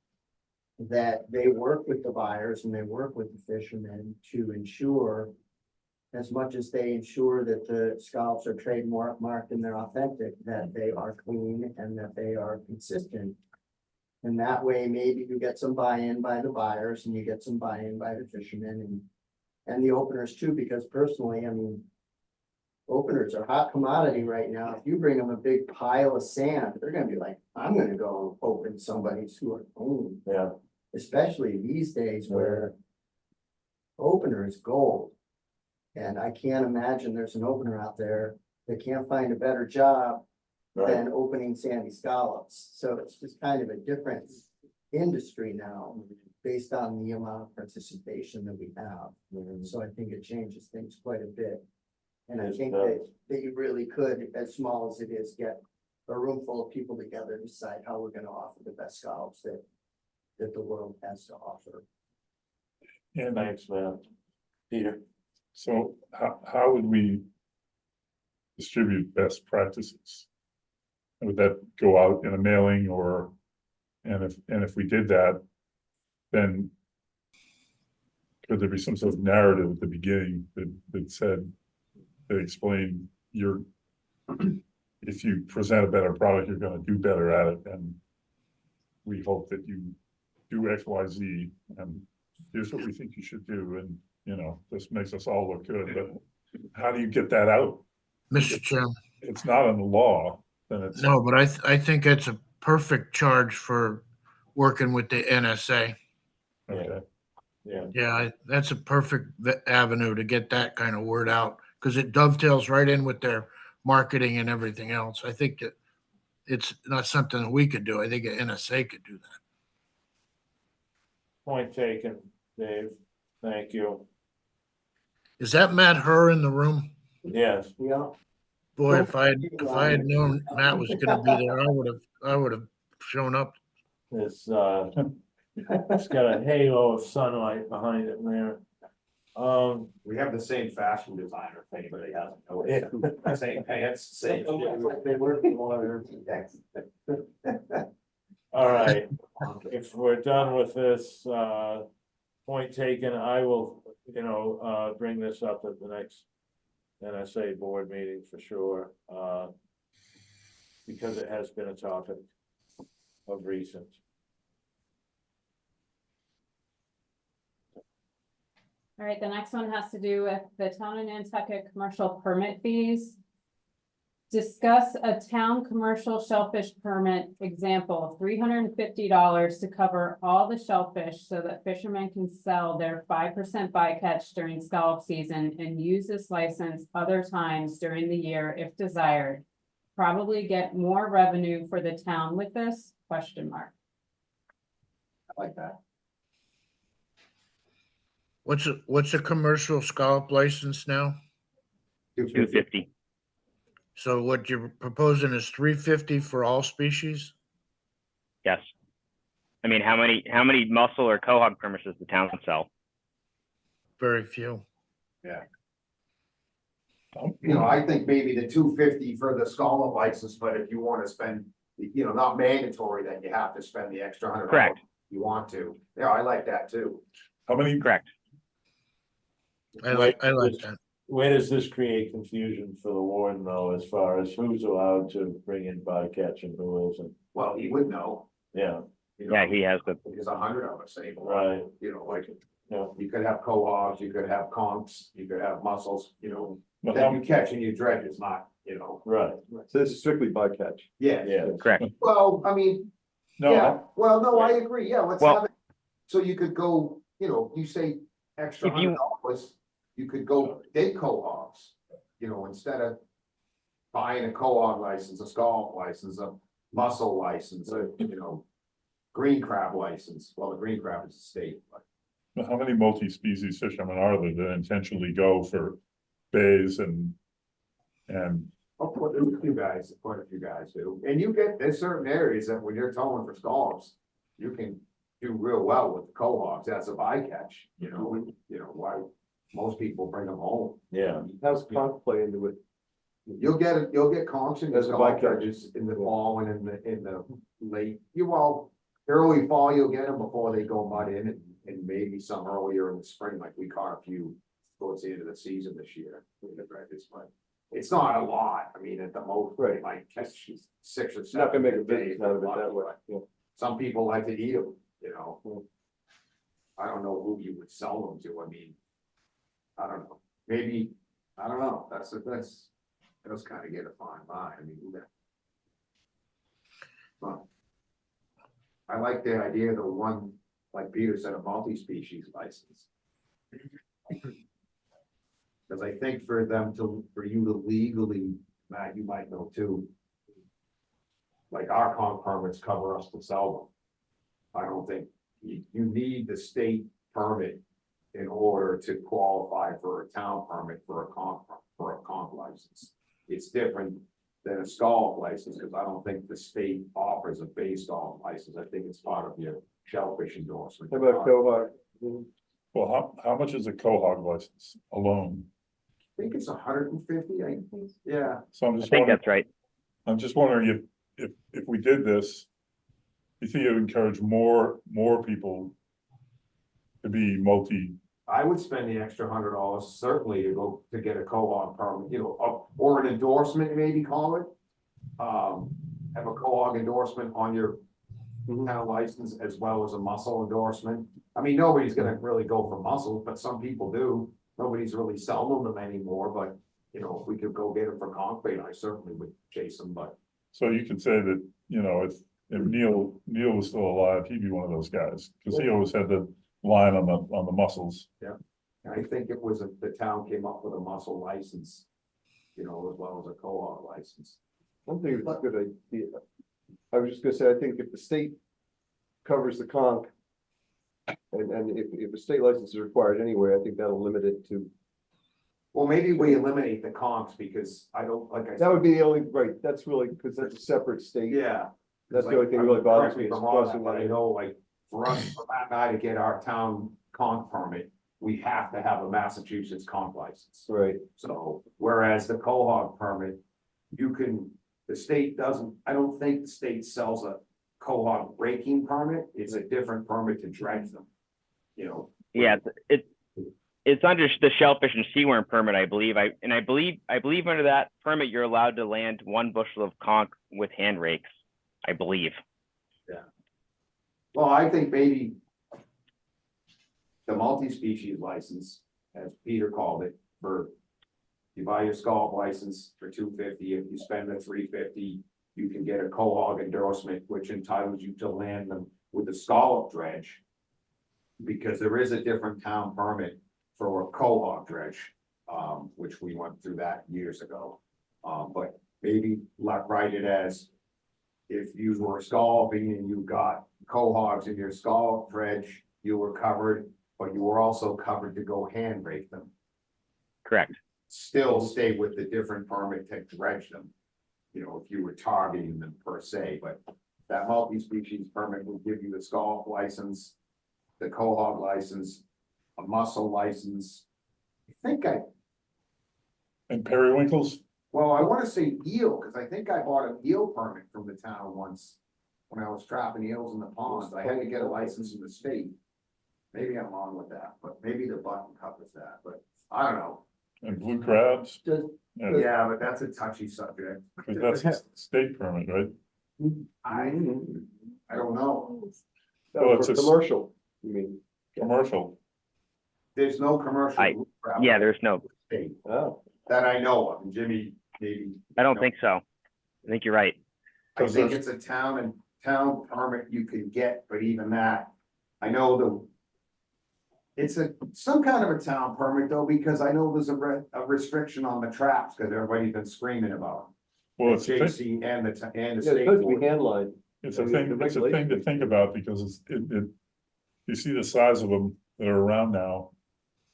that they work with the buyers and they work with the fishermen to ensure, as much as they ensure that the scallops are trademarked and they're authentic, that they are clean and that they are consistent. And that way, maybe you get some buy-in by the buyers and you get some buy-in by the fishermen and the openers too, because personally, I mean, openers are hot commodity right now. If you bring them a big pile of sand, they're gonna be like, I'm gonna go open somebody's sewer clean. yeah, Especially these days where opener is gold. And I can't imagine there's an opener out there that can't find a better job right, than opening sandy scallops. So it's just kind of a different industry now based on the amount of participation that we have. So I think it changes things quite a bit. And I Yes, it think does. that you really could, as small as it is, get a room full of people together, decide how we're gonna offer the best scallops that the world has to offer. And thanks, Matt. Peter, so how would we distribute best practices? Would that go out in a mailing or, and if we did that, then could there be some sort of narrative at the beginning that said, that explained if you present a better product, you're gonna do better at it, and we hope that you do X, Y, Z, and here's what we think you should do, and, you know, this makes us all look good, but how do you get that out? Mr. Chairman. It's not in the law, then it's. No, but I think it's a perfect charge for working with the NSA. Okay, yeah, Yeah, that's a perfect avenue to get that kind of word out because it dovetails right in with their marketing and everything else. I think that it's not something that we could do. I think the NSA could do that. point taken, Dave, thank you. Is that Matt Herr in the room? Yes, Yeah. Boy, if I had known Matt was going to be there, I would have shown up. it's got a halo of sunlight behind it there. We have the same fashion designer, if anybody hasn't noticed. Same pants, same. They work together. All right, if we're done with this, point taken, I will, you know, bring this up at the next NSA board meeting for sure, because it has been a topic of recent. All right, the next one has to do with the town of Nantucket commercial permit fees. Discuss a town commercial shellfish permit example, $350 to cover all the shellfish so that fishermen can sell their 5% bycatch during scallop season and use this license other times during the year if desired. Probably get more revenue for the town with this, question mark. I like that. What's a commercial scallop license now? 250. So what you're proposing is 350 for all species? Yes. I mean, how many mussel or quahog permits does the town sell? Very few. You know, I think maybe the 250 for the scallop license, but if you wanna spend, you know, not mandatory that you have to spend the extra $100. Correct. You want to, yeah, I like that too. How many, Correct. I like that. Where does this create confusion for the warden though, as far as who's allowed to bring in bycatch and who isn't? Well, he would know. Yeah, You know, Yeah, he has the, Because 100 of us able, right, you know, like, yeah, you could have cohogs, you could have conchs, you could have mussels, you know, but that how, you catch and you dredge, it's not, you know, right, So this is strictly bycatch. yeah. yeah. correct. Well, I mean, no, yeah, well, no, I agree, yeah, let's Well- have it. So you could go, you know, you say extra If you- $100, you could go dig cohogs, you know, instead of buying a cohog license, a scallop license, a mussel license, you know, green crab license, well, the green crab is a state, but how many multi-species fishermen are there that intentionally go for bays and oh, quite a few guys do, and you get, there's certain areas that when you're towing for scallops, you can do real well with cohogs as a bycatch, you know, and, you know, why, most people bring them home. Yeah, How's conch play into it? You'll get conchs and As a bycatch. bycatches in the fall and in the late, early fall, you'll get them before they go mud in and maybe some earlier in the spring, like we caught a few towards the end of the season this year. But it's not a lot. I mean, at the most, they Right. might catch 6 or It's not 7 gonna make a a day. business out of it that way. Yeah. Some people like to eat them, you know. I don't know who you would sell them to. I mean, I don't know. Maybe, I don't know. That's kind of get a fine line. I mean, but I like the idea of the one, like Peter said, a multi-species license. Because I think for you to legally, Matt, you might know too. Like our conch permits cover us to sell them. I don't think you need the state permit in order to qualify for a town permit for a conch license. It's different than a scallop license, because I don't think the state offers a bay scallop license. I think it's part of your shellfish endorsement. How about cohog? well, how much is a quahog license alone? I think it's 150, I think, yeah. So I'm I just think wondering, that's right. I'm just wondering if we did this, you think it would encourage more people to be multi, I would spend the extra $100 certainly to get a co-op permit, you know, or an endorsement, maybe call it. Have a co-op endorsement on your town license as well as a mussel endorsement. I mean, nobody's gonna really go for mussels, but some people do. Nobody's really selling them anymore, but you know, if we could go get them for concrete, I certainly would chase them, but. so you could say that, you know, if Neil was still alive, he'd be one of those guys, because he always had the line on the mussels. I think it was, the town came up with a mussel license, you know, as well as a co-op license. I don't think it's a good idea. I was just gonna say, I think if the state covers the conch, and if a state license is required anyway, I think that'll limit it to, Well, maybe we eliminate the conchs because I don't, like I said. that would be the only, right, that's really, because that's a separate state. Yeah. That's the only thing that really bothers me. Correct is if I'm wrong, crossing but I that. know, like, for us, for that guy to get our town conch permit, we have to have a Massachusetts conch license. Right, So, whereas the cohog permit, the state doesn't, I don't think the state sells a cohog breaking permit, it's a different permit to dredge them. You know. Yeah, it's under the shellfish and seaworm permit, I believe. I believe under that permit, you're allowed to land 1 bushel of conch with hand rakes, I believe. Well, I think maybe the multi-species license, as Peter called it, for You buy your scallop license for $250. If you spend the $350, you can get a cohog endorsement, which entitles you to land them with the scallop dredge. Because there is a different town permit for a cohog dredge, which we went through that years ago. But maybe write it as if you were scalloping and you got cohogs in your scallop dredge, you were covered, but you were also covered to go hand rake them. Correct. Still stay with the different permit to dredge them. You know, if you were targeting them per se, but that multi-species permit will give you the scallop license, the cohog license, a mussel license. And periwinkles, Well, I wanna say eel, cause I think I bought an eel permit from the town once. When I was trapping eels in the ponds, I had to get a license from the state. Maybe I'm wrong with that, but maybe the button covers that, but I don't know. and blue crabs, Does, yeah, Yeah, but that's a touchy subject. but that's a state permit, right? I don't know. Well, it's For a commercial, you mean? Commercial, There's no commercial. I- blue crab Yeah, there's no, state Oh, that I know of, and Jimmy, maybe. I don't think so. I think you're right. I 'Cause think there's- it's a town permit you can get, but even that, I know it's some kind of a town permit though, because I know there's a restriction on the traps, because everybody's been screaming about well, it. it's a thing, JC and the yeah, it's state supposed to be board. handlined. it's a The thing to regulations. think about, because you see the size of them that are around now,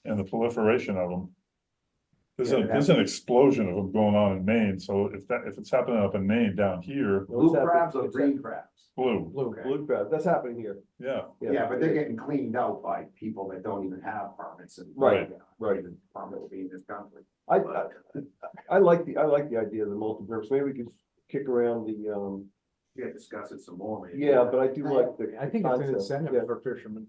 and the proliferation of them. There's an explosion of them going on in Maine, so if it's happening up in Maine down here, Blue What's crabs or happening? green crabs? blue, Blue crab, that's happening here. yeah. Yeah, but they're getting cleaned out by people that don't even have permits and. Right, right. Even permit will be in this country. I like the idea of the multi-purpose, maybe we could kick around the, Yeah, discuss it some more. maybe. yeah, but I do like the. I think it's an concept, incentive yeah. for fishermen.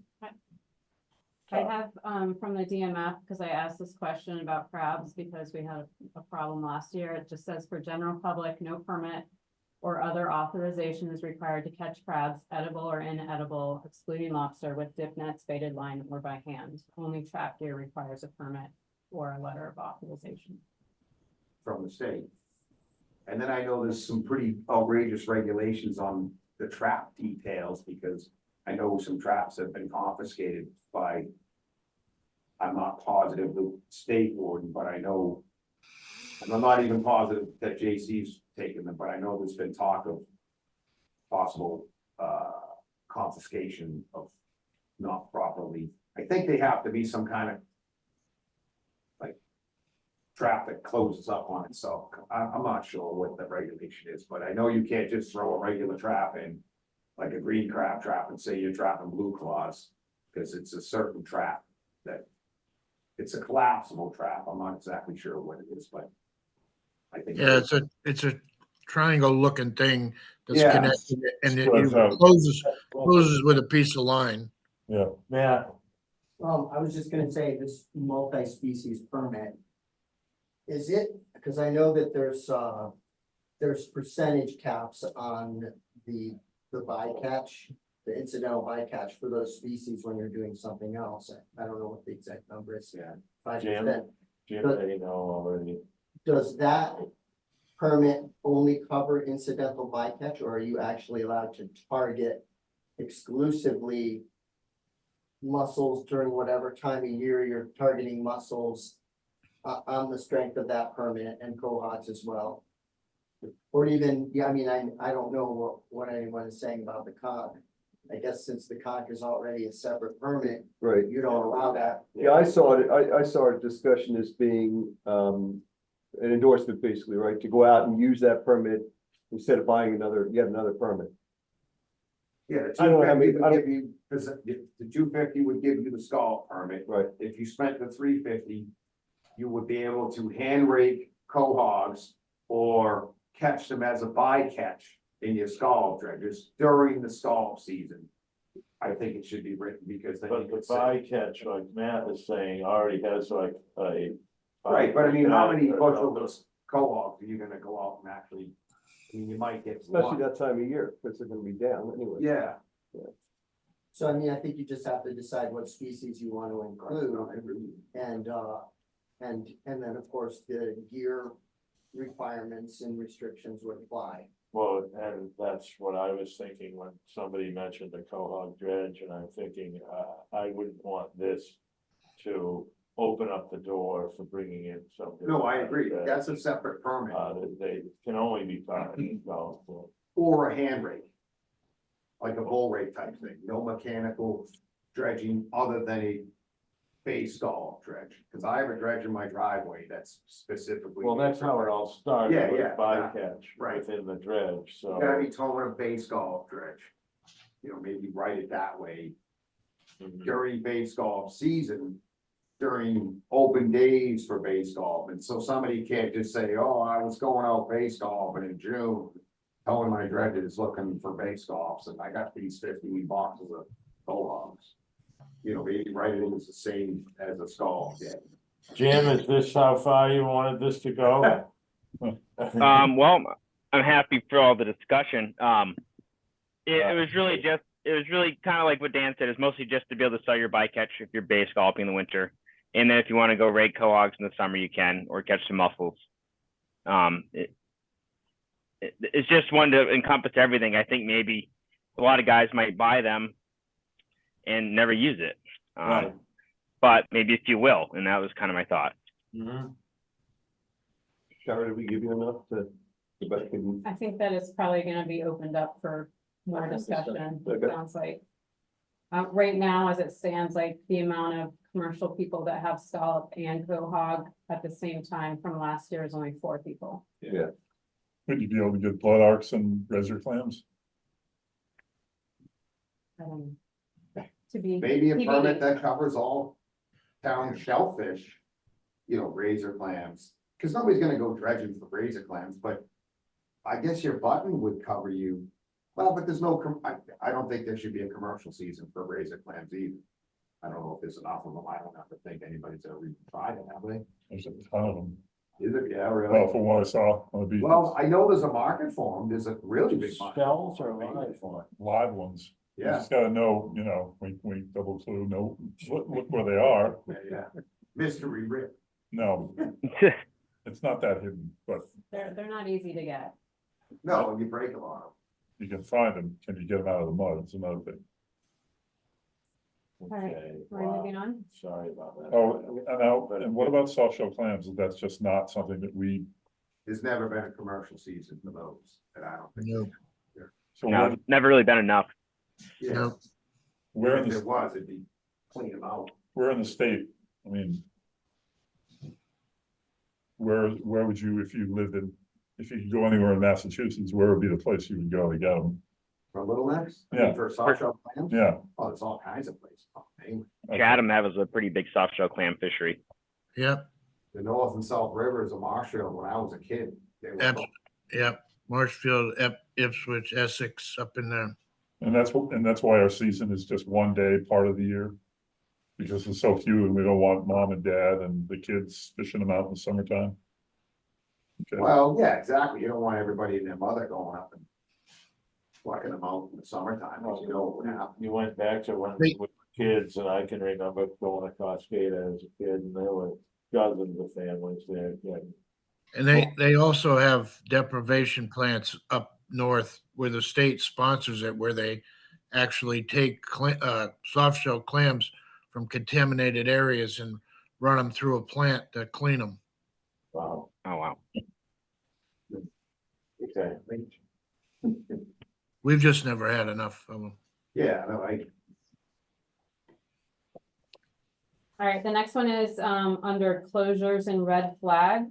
I have, from the DMF, because I asked this question about crabs, because we had a problem last year. It just says for general public, no permit or other authorization is required to catch crabs, edible or inedible, excluding lobster with dip nets, baited line, or by hand. Only trap gear requires a permit or a letter of authorization. From the state. And then I know there's some pretty outrageous regulations on the trap details, because I know some traps have been confiscated by. I'm not positive the state warden, but I know. And I'm not even positive that JC's taken them, but I know there's been talk of possible confiscation of not properly. I think they have to be some kind of like trap that closes up on itself. I'm not sure what the regulation is, but I know you can't just throw a regular trap in, like a green crab trap, and say you're trapping blue claws, because it's a certain trap that. It's a collapsible trap. I'm not exactly sure what it is, but. I think. Yeah, it's a triangle looking thing that's Yeah. connected and it Spreads out. closes with a piece of line. Yeah, Matt, I was just gonna say, this multi-species permit. Is it, because I know that there's percentage caps on the bycatch, the incidental bycatch for those species when you're doing something else. I don't know what the exact number is. Yeah. 5%. Jim, they know already. Does that permit only cover incidental bycatch, or are you actually allowed to target exclusively mussels during whatever time of year you're targeting mussels on the strength of that permit, and cohogs as well? Or even, yeah, I mean, I don't know what anyone is saying about the conch. I guess since the conch is already a separate permit, Right, you don't allow that. yeah, I saw it, I saw a discussion as being, an endorsement basically, right, to go out and use that permit instead of buying yet another permit. Yeah, the I don't know how many- 250 would give you, because the 250 would give you the scallop permit. Right. If you spent the 350, you would be able to hand rake cohogs or catch them as a bycatch in your scallop dredges during the scallop season. I think it should be written, because then you But the could say. bycatch, like Matt is saying, already has like a. Right, but I mean, how many bycatch bushels of cohogs are you gonna go out and actually, I mean, you might get Especially one. that time of year, because they're gonna be down anyway. Yeah. So I mean, I think you just have to decide what species you want to include, and And then, of course, the gear requirements and restrictions would apply. Well, and that's what I was thinking when somebody mentioned the cohog dredge, and I'm thinking, I wouldn't want this to open up the door for bringing in something. No, I agree, that's a separate permit, They can only be part of the golf course. or a hand rake. Like a bull rake type thing, no mechanical dredging other than a base golf dredge, because I have a dredge in my driveway that's specifically. Well, that's how it all started Yeah, with yeah, bycatch right. within the dredge, You gotta so. be towing a base golf dredge. You know, maybe write it that way. During base golf season, during open days for base golf, and so somebody can't just say, oh, I was going out base golf and in June. Towing my dredges looking for base golfs, and I got these 50 boxes of cohogs. You know, maybe write it in as the same as a skull, yeah. Jim, is this how far you wanted this to go? Well, I'm happy for all the discussion. It was really kind of like what Dan said, it's mostly just to be able to sell your bycatch if you're base golfing in the winter. And then if you want to go rake cohogs in the summer, you can, or catch some mussels. It's just one to encompass everything. I think maybe a lot of guys might buy them and never use it. Right. But maybe if you will, and that was kind of my thought. Mhm. Kara, did we give you enough to? I think that is probably gonna be opened up for more discussion, it Okay. sounds like. Right now, as it stands, like the amount of commercial people that have scallop and quail at the same time from last year is only 4 people. Yeah. Would you be able to get blood arcs and razor clams? To be. Maybe a TBD. permit that covers all town shellfish, you know, razor clams, because nobody's gonna go dredging for razor clams, but I guess your button would cover you. Well, but there's no, I don't think there should be a commercial season for razor clams either. I don't know if there's enough of them, I don't have to think anybody's ever even tried it, have they? There's a ton of them. Is it? Yeah, Well, really? from what I saw on the beach, Well, I know there's a market for them, there's a really big market. Shells or live for live ones. You Yeah, just gotta know, wink, wink, double clue, know, look where they are. yeah, mystery rip. No, it's not that hidden, but They're not easy to get. No, you break a lot of you can find them. Can you get them out of the mud? It's another thing. them. right, Okay, We're wow, moving on. sorry about that. Oh, and what about soft shell clams? That's just not something that we, There's never been a commercial season for those, and I don't think. No. so No, it's never really been enough. Yeah, No. where in if the, it was, it'd be clean them out. where in the state, I mean. Where would you, if you lived in, if you could go anywhere in Massachusetts, where would be the place you would go to get them? For Little Necks? I Yeah. mean, for soft shell clams? Yeah. Oh, there's all kinds of places. Oh, man. Okay. Chatham has a pretty big soft shell clam fishery. Yep, The North and South Rivers of Marshfield, when I was a kid, they were. Abs- yep. Marshfield, Ipswich, Essex, up in there. And that's why our season is just one day part of the year. Because there's so few and we don't want mom and dad and the kids fishing them out in the summertime. Okay, Well, yeah, exactly. You don't want everybody and their mother going up and plucking them out in the summertime, because you know what would happen. You went back to when we were kids, and I can remember going to Cascada as a kid, and there were dozens of families there. And they also have deprivation plants up north where the state sponsors it, where they actually take soft shell clams from contaminated areas and run them through a plant to clean them. Wow, Oh, wow. okay. We've just never had enough of them. Yeah, no, All right, the next one is under closures and red flag.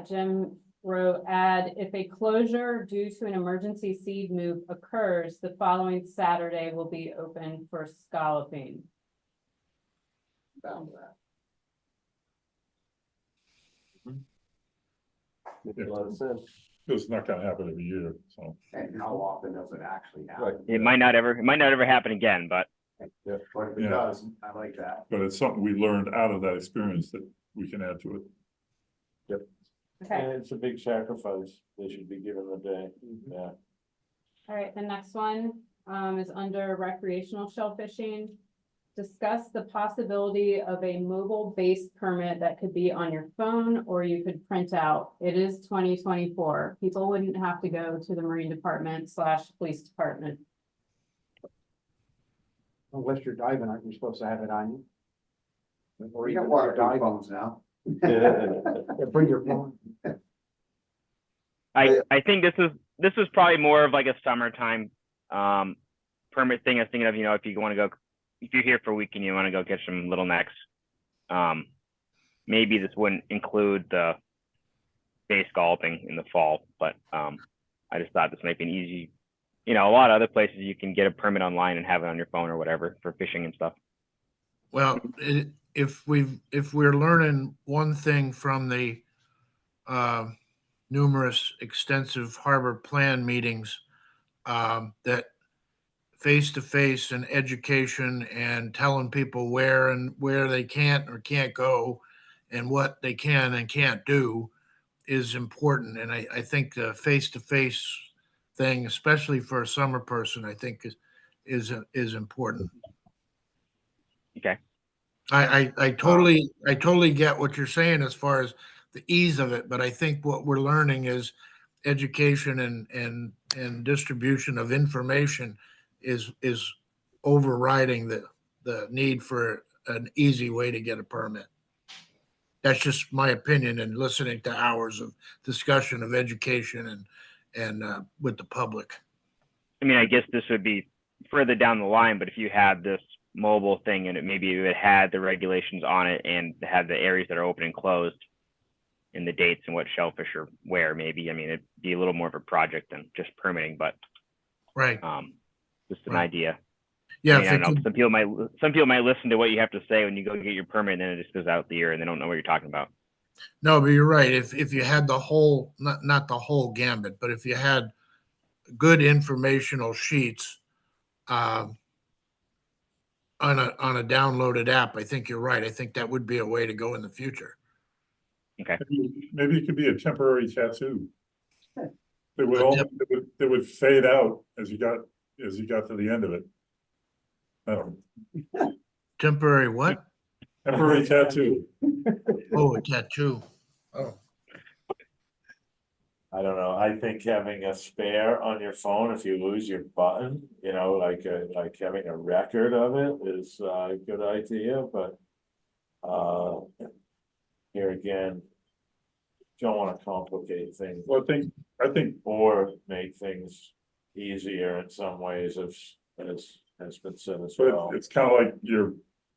Jim wrote, add, if a closure due to an emergency seed move occurs, the following Saturday will be open for scalloping. found that. Makes a lot of sense. it's not gonna happen every year, so. And how often does it actually Right. happen? It might not ever happen again, but But if it Yeah. does, I like that. But it's something we learned out of that experience that we can add to it. Okay, And it's a big sacrifice. They should be given the day. Yeah. all right, the next one is under recreational shellfishing. discuss the possibility of a mobile-based permit that could be on your phone or you could print out. It is 2024. People wouldn't have to go to the Marine Department / Police Department. Unless you're diving, aren't you supposed to have it on you? Or you got waterproof phones now. Yeah, bring your phone. I think this is probably more of like a summertime permit thing. I was thinking of, if you want to go, if you're here for a week and you want to go catch some little necks, maybe this wouldn't include the bay scalloping in the fall, but I just thought this might be an easy, a lot of other places you can get a permit online and have it on your phone or whatever for fishing and stuff. Well, if we're learning one thing from the numerous extensive harbor plan meetings, that face-to-face and education and telling people where they can't or can't go and what they can and can't do is important. And I think the face-to-face thing, especially for a summer person, I think is important. Okay. I totally get what you're saying as far as the ease of it, but I think what we're learning is education and distribution of information is overriding the need for an easy way to get a permit. That's just my opinion and listening to hours of discussion of education and with the public. I mean, I guess this would be further down the line, but if you had this mobile thing and maybe it had the regulations on it and had the areas that are open and closed and the dates and what shellfish are where, maybe, it'd be a little more of a project than just permitting, but Right. Just an Right. idea. Yeah. I don't know. Some people might listen to what you have to say when you go get your permit, and then it just goes out the ear and they don't know what you're talking about. No, but you're right. If you had the whole, not the whole gambit, but if you had good informational sheets on a downloaded app, I think you're right. I think that would be a way to go in the future. Okay. Maybe it could be a temporary tattoo. It would fade out as you got to the end of it. I don't know. Temporary what? Temporary tattoo. Oh, a tattoo. Oh, I don't know, I think having a spare on your phone if you lose your button, like having a record of it is a good idea, but. Here again. Don't wanna complicate things. Well, I think Or make things easier in some ways, as has been said as but well. it's kind of like your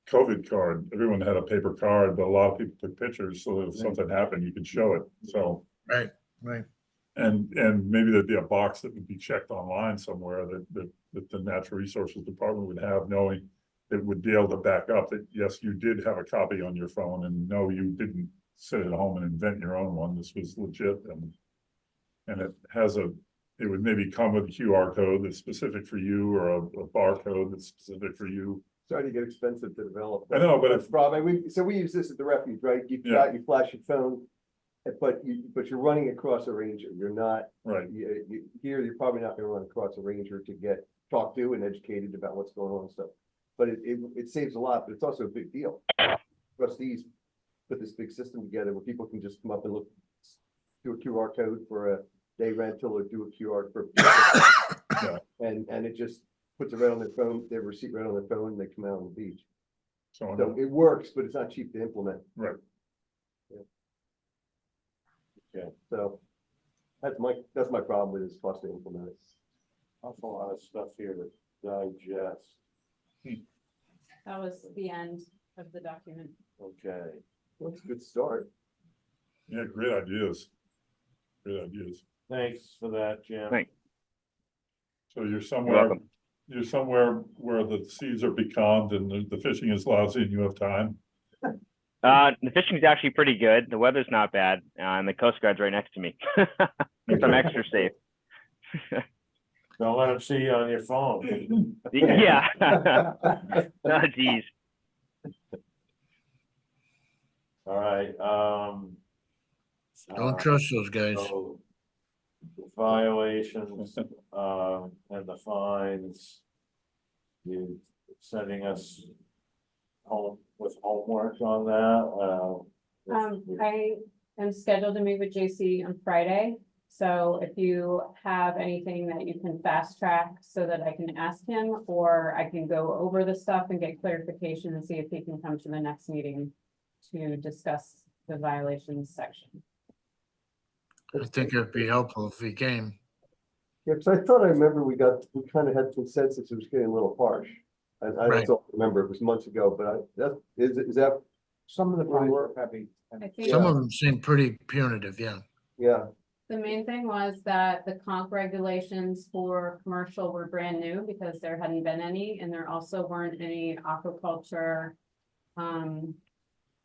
COVID card. Everyone had a paper card, but a lot of people took pictures, so that if something happened, you could show it. So, right. and maybe there'd be a box that would be checked online somewhere that the Natural Resources Department would have, knowing it would be able to back up that, yes, you did have a copy on your phone, and no, you didn't sit at home and invent your own one. This was legit, and it would maybe come with a QR code that's specific for you, or a barcode that's specific for you. Starting to get expensive to develop. I know, but That's probably, so we use this at the refuge, right? You flash your phone, but you're running across a ranger. You're not, Right. here, you're probably not gonna run across a ranger to get talked to and educated about what's going on and stuff. But it saves a lot, but it's also a big deal. Trustees put this big system together where people can just come up and do a QR code for a day rental, or do a QR for. Yeah. And it just puts it right on their phone, their receipt right on their phone, and they come out on the beach. So, So it works, but it's not cheap to implement. right. Yeah. So that's my problem with this cost to implement it. Awful lot of stuff here to digest, That was the end of the document. okay. That's a good start. Yeah, great ideas. Great ideas. Thanks for that, Jim. Thanks. So you're You're somewhere, welcome. where the seas are becalmed and the fishing is lousy and you have time. The fishing is actually pretty good. The weather's not bad, and the Coast Guard's right next to me. So I'm extra safe. Don't let them see you on your phone. Yeah. Oh, geez. All right, Don't trust those guys. so violations, and the fines. You sending us with homework on that? I am scheduled to meet with JC on Friday. So if you have anything that you can fast track so that I can ask him, or I can go over the stuff and get clarification and see if he can come to the next meeting to discuss the violations section. I think it'd be helpful if he came. Yeah, because I thought I remember we kind of had consensus, it was getting a little harsh. I Right. don't remember, it was months ago, but is that, Some of the fines were heavy. I think Some of them seem pretty punitive, yeah. yeah, the main thing was that the conch regulations for commercial were brand new because there hadn't been any, and there also weren't any aquaculture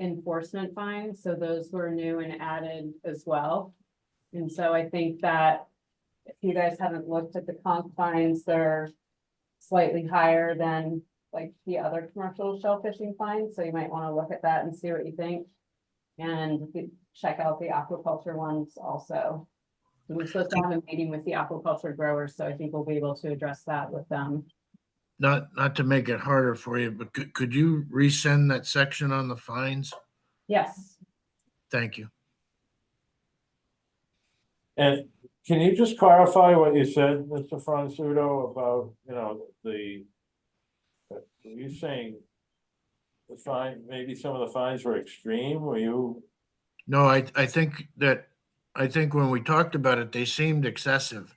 enforcement fines, so those were new and added as well. And so I think that if you guys haven't looked at the conch fines, they're slightly higher than like the other commercial shell fishing fines, so you might want to look at that and see what you think. And you could check out the aquaculture ones also. We're supposed to have a meeting with the aquaculture growers, so I think we'll be able to address that with them. Not to make it harder for you, but could you resend that section on the fines? Yes, Thank you. And can you just clarify what you said, Mr. Fransudo, about, were you saying the fine, maybe some of the fines were extreme, were you? No, I think when we talked about it, they seemed excessive.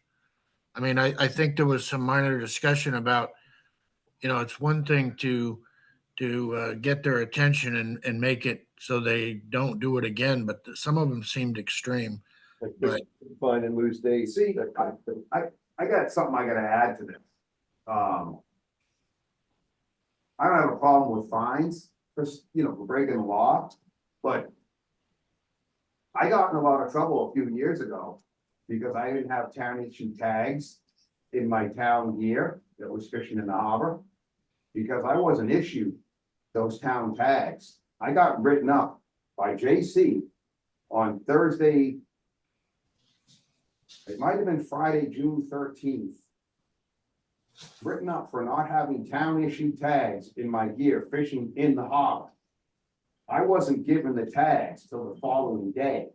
I mean, I think there was some minor discussion about, it's one thing to get their attention and make it so they don't do it again, but some of them seemed extreme. like Right. fine and lose days. See, that kind of thing. I got something I gotta add to this. I don't have a problem with fines, for for breaking the law, but I got in a lot of trouble a few years ago because I didn't have town issued tags in my town gear that was fishing in the harbor. Because I wasn't issued those town tags. I got written up by JC on Thursday. It might have been Friday, June 13th. Written up for not having town issued tags in my gear fishing in the harbor. I wasn't given the tags till the following day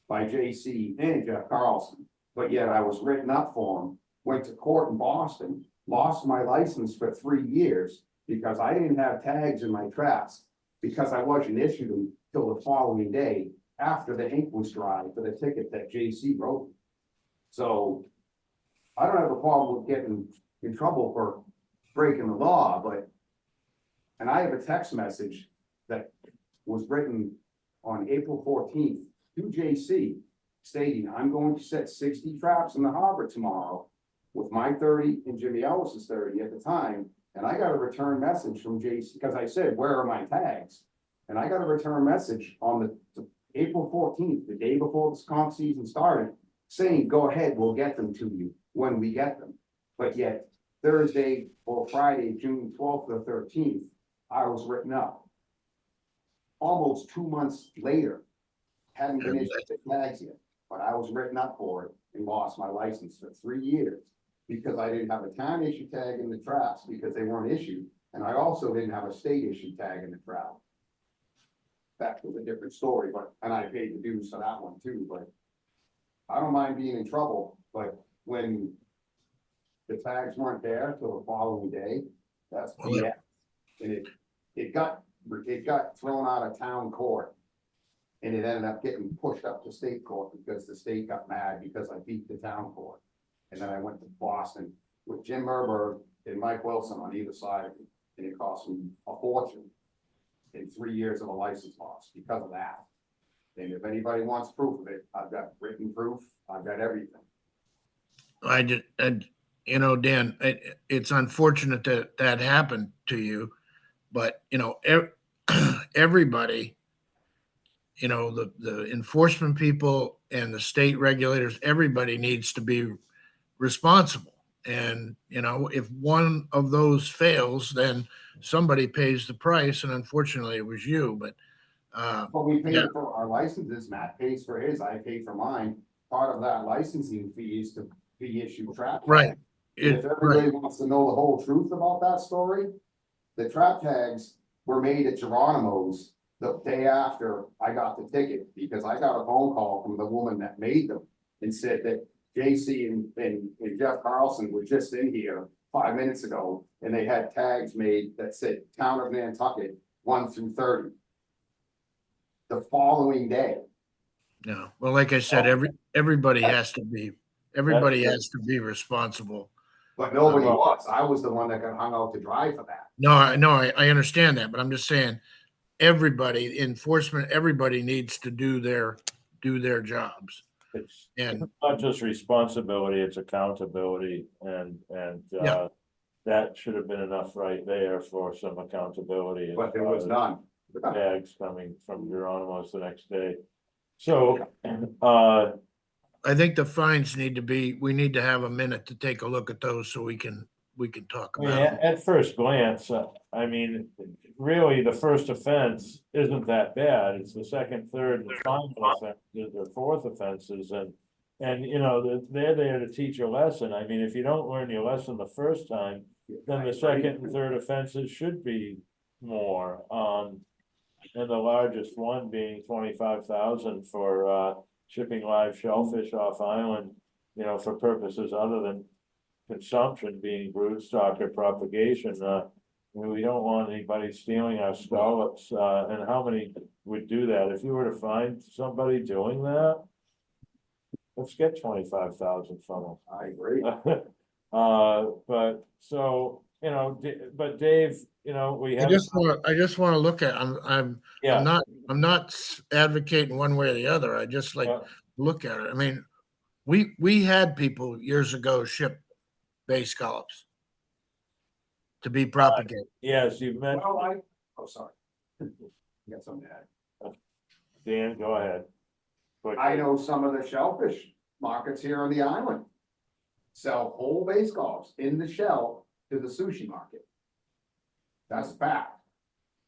by JC and Jeff Carlson, but yet I was written up for them, went to court in Boston, lost my license for 3 years because I didn't have tags in my traps, because I wasn't issued them till the following day after the ink was dry for the ticket that JC wrote. So I don't have a problem with getting in trouble for breaking the law, and I have a text message that was written on April 14th to JC stating, I'm going to set 60 traps in the harbor tomorrow with my 30 and Jimmy Ellis's 30 at the time. And I got a return message from JC because I said, where are my tags? And I got a return message on the April 14th, the day before the skunk season started, saying, go ahead, we'll get them to you when we get them. But yet Thursday or Friday, June 12th or 13th, I was written up. Almost 2 months later, hadn't been issued the tags yet, but I was written up for it and lost my license for 3 years. Because I didn't have a town issue tag in the traps because they weren't issued, and I also didn't have a state issue tag in the trap. That was a different story, and I paid the dues for that one too, but I don't mind being in trouble, but when the tags weren't there till the following day, that's BS. And it got thrown out of town court. And it ended up getting pushed up to state court because the state got mad because I beat the town court. And then I went to Boston with Jim Merberg and Mike Wilson on either side of me, and it cost me a fortune in 3 years of a license loss because of that. And if anybody wants proof of it, I've got written proof, I've got everything. Dan, it's unfortunate that that happened to you, but everybody, the enforcement people and the state regulators, everybody needs to be responsible. And, if one of those fails, then somebody pays the price. And unfortunately it was you, but we paid yeah. for our licenses, Matt pays for his, I paid for mine. Part of that licensing fee is to be issued trap. Right. And if everybody wants to know the whole truth about that story, The trap tags were made at Geronimo's the day after I got the ticket, because I got a phone call from the woman that made them and said that JC and Jeff Carlson were just in here 5 minutes ago, and they had tags made that said Town of Nantucket 1 through 30. The following day. No, well, like I said, everybody has to be responsible. But nobody was. I was the one that got hung out to dry for that. No, I understand that, but I'm just saying, everybody, enforcement, everybody needs to do their jobs. It's And not just responsibility, it's accountability, and Yeah. that should have been enough right there for some accountability. But there was none. Tags coming from Geronimo's the next day. So, I think the fines we need to have a minute to take a look at those so we can talk I mean, about them. at first glance, I mean, really, the first offense isn't that bad. It's the second, third, and final offenses, or fourth offenses, and you know, they're there to teach a lesson. I mean, if you don't learn your lesson the first time, then the second and third offenses should be more. And the largest one being 25,000 for shipping live shellfish off island, you know, for purposes other than consumption, being brood stock or propagation. I mean, we don't want anybody stealing our scallops, and how many would do that? If you were to find somebody doing that, let's get 25,000 from them. I agree. But so, you know, but Dave, you know, we I have. just want to look at, I'm Yeah, not advocating one way or the other. I just like yeah. look at it. I mean, we had people years ago ship bay scallops to be propagated. Yes, you've mentioned, Well, sorry. You got something to add? Dan, go ahead. I know some of the shellfish markets here on the island sell whole bay scallops in the shell to the sushi market. That's a fact.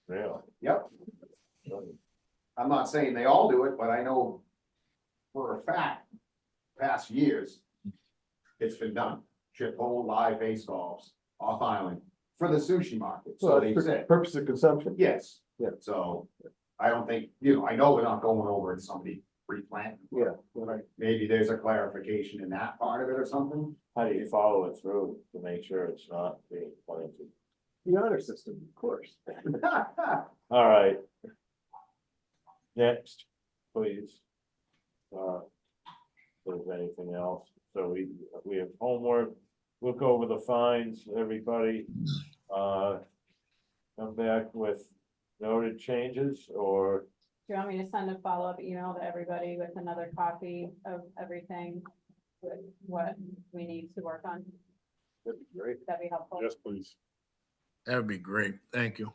Really? Yep. I'm not saying they all do it, but I know for a fact, past years, it's been done. Ship whole live bay scallops off island for the sushi market. So they said, Purpose of consumption. yes. Yeah. So I don't think, you know, I know they're not going over to somebody replanting. Yeah, right. Maybe there's a clarification in that part of it or something. How do you follow it through to make sure it's not being planted? The honor system, of course. All right. Next, please. If there's anything else, so we have homework, look over the fines, everybody. Come back with noted changes, or Do you want me to send a follow-up email to everybody with another copy of everything with what we need to work on? That'd be great. That'd be helpful. Yes, please. That would be great. Thank you.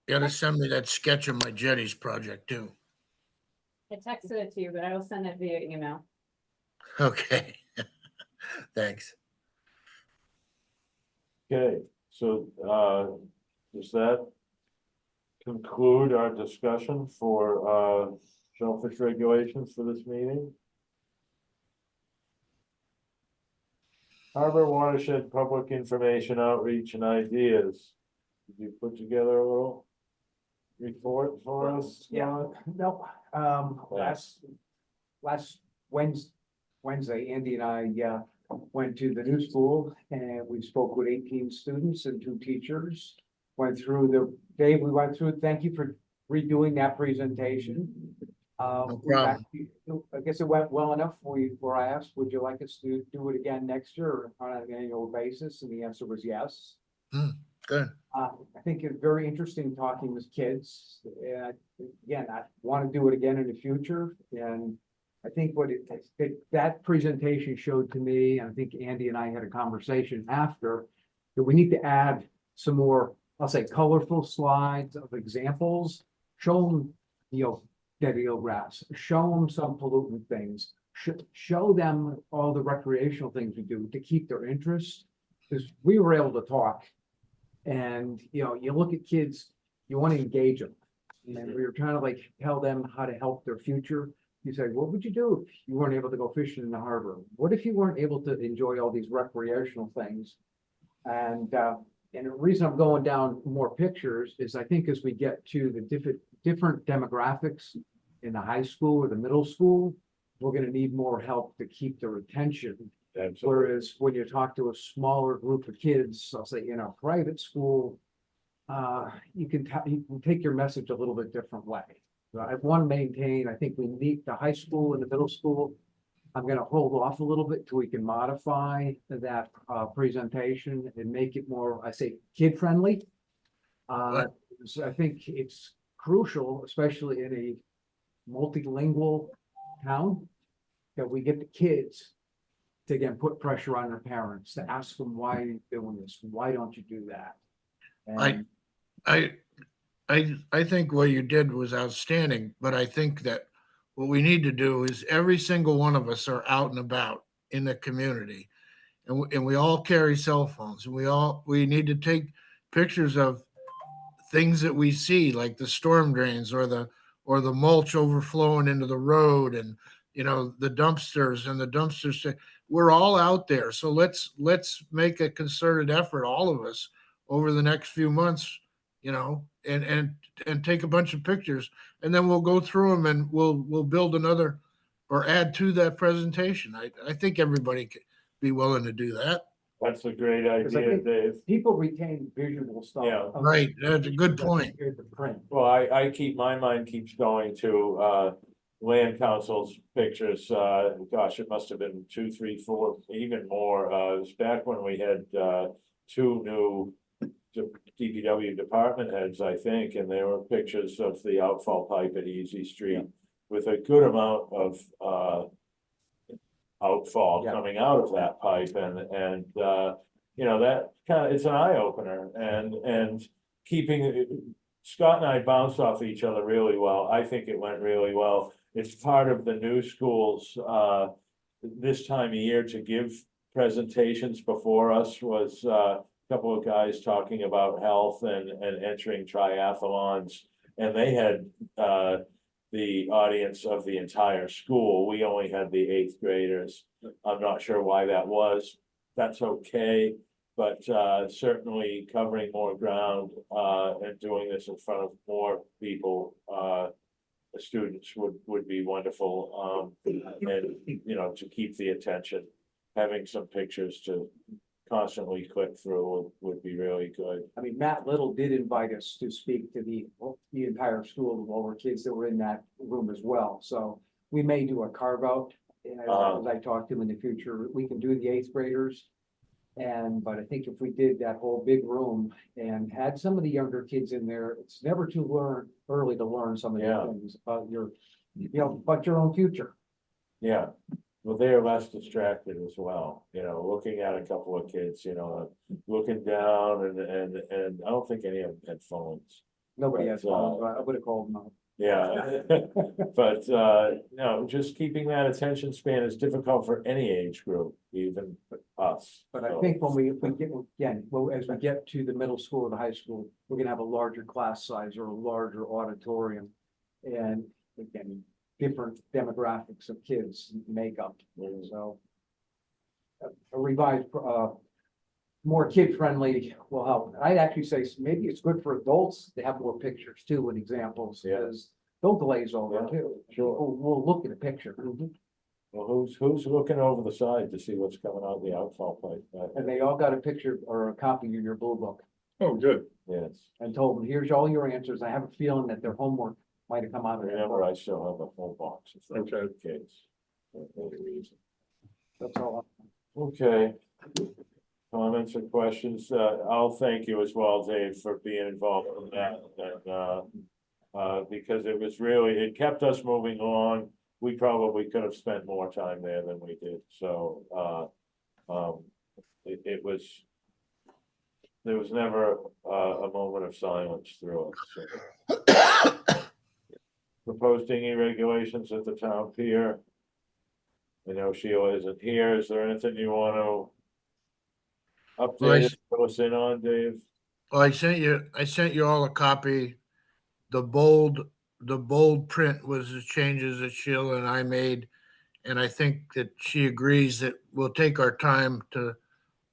You gotta send me that sketch of my jetties project too. I texted it to you, but I will send it via email. Okay. Thanks. okay, so does that conclude our discussion for shellfish regulations for this meeting? Harbor watershed public information outreach and ideas. Did you put together a little report for us? Yeah, no, last Wednesday, Andy and I, went to the new school and we spoke with 18 students and 2 teachers. Went through Dave, we went through, thank you for redoing that presentation. No we problem. actually- I guess it went well enough. We were asked, would you like us to do it again next year or on an annual basis? And the answer was yes. Good. I think it's very interesting talking with kids. And again, I want to do it again in the future. And I think that presentation showed to me, and I think Andy and I had a conversation after, that we need to add some more, I'll say, colorful slides of examples. Show them, dead eelgrass, show them some pollutant things, show them all the recreational things we do to keep their interest. Because we were able to talk. And, you look at kids, you want to engage them. And we were trying to tell them how to help their future. you say, what would you do if you weren't able to go fishing in the harbor? What if you weren't able to enjoy all these recreational things? And the reason I'm going down more pictures is I think as we get to the different demographics in the high school or the middle school, we're gonna need more help to keep the retention. Absolutely. Whereas when you talk to a smaller group of kids, I'll say in a private school, you can take your message a little bit different way. I want to maintain, I think we need the high school and the middle school. I'm gonna hold off a little bit till we can modify that presentation and make it more, I say, kid-friendly. So I think it's crucial, especially in a multilingual town, that we get the kids to again put pressure on their parents, to ask them, why are you doing this? Why don't you do that? And I think what you did was outstanding, but I think that what we need to do is every single one of us are out and about in the community. And we all carry cell phones, and we need to take pictures of things that we see, like the storm drains or the mulch overflowing into the road, and the dumpsters and the dumpsters. We're all out there. So let's make a concerted effort, all of us, over the next few months, and take a bunch of pictures, and then we'll go through them and we'll build another or add to that presentation. I think everybody could be willing to do that. That's a great 'cause I idea, think Dave. people retain visual stuff. Yeah. Right, that's a good point. compared to print. Well, my mind keeps going to, land council's pictures, gosh, it must have been 2, 3, 4, even more, it was back when we had, 2 new DPW department heads, I think, and there were pictures of the outfall pipe at Easy Street with a good amount of, outfall Yeah. coming out of that pipe, and that kind of, it's an eye opener, and keeping, Scott and I bounced off each other really well. I think it went really well. It's part of the new schools, this time of year to give presentations before us was, a couple of guys talking about health and entering triathlons. And they had, the audience of the entire school. We only had the 8th graders. I'm not sure why that was. That's okay. But certainly covering more ground and doing this in front of more people, the students would be wonderful. And to keep the attention, having some pictures to constantly click through would be really good. I mean, Matt Little did invite us to speak to the entire school of all our kids that were in that room as well. So we may do a carve out. As I talk to him in the future, we can do the 8th graders. But I think if we did that whole big room and had some of the younger kids in there, it's never too early to learn some of the things about about your own future. Yeah, well, they're less distracted as well, looking at a couple of kids, looking down and I don't think any of them had phones. Nobody But, has phones, but I would have called them out. Yeah, but no, just keeping that attention span is difficult for any age group, even us. But I So, think when we get, again, as we get to the middle school or the high school, we're gonna have a larger class size or a larger auditorium. And again, different demographics of kids makeup, so. A revised, more kid-friendly will help. I'd actually say maybe it's good for adults to have more pictures too, and examples, Yeah. because they'll glaze over Yeah, too. sure. We'll look at a picture. Well, who's looking over the side to see what's coming out of the outfall pipe? And they all got a picture or a copy of your blue book Oh, good. Yes, and told them, here's all your answers. I have a feeling that their homework might have come out of that. remember, book. I still have a whole box of things Okay. for kids. For any reason. That's all. Okay. Comments or questions? I'll thank you as well, Dave, for being involved in that, and because it kept us moving along. We probably could have spent more time there than we did, so, there was never a moment of silence through it, so. Proposed dinghy regulations at the town pier. I know Sheila isn't here. Is there anything you want to update us in on, Dave? Well, I sent you all a copy. The bold the bold print was the changes that Sheila and I made. And I think that she agrees that we'll take our time to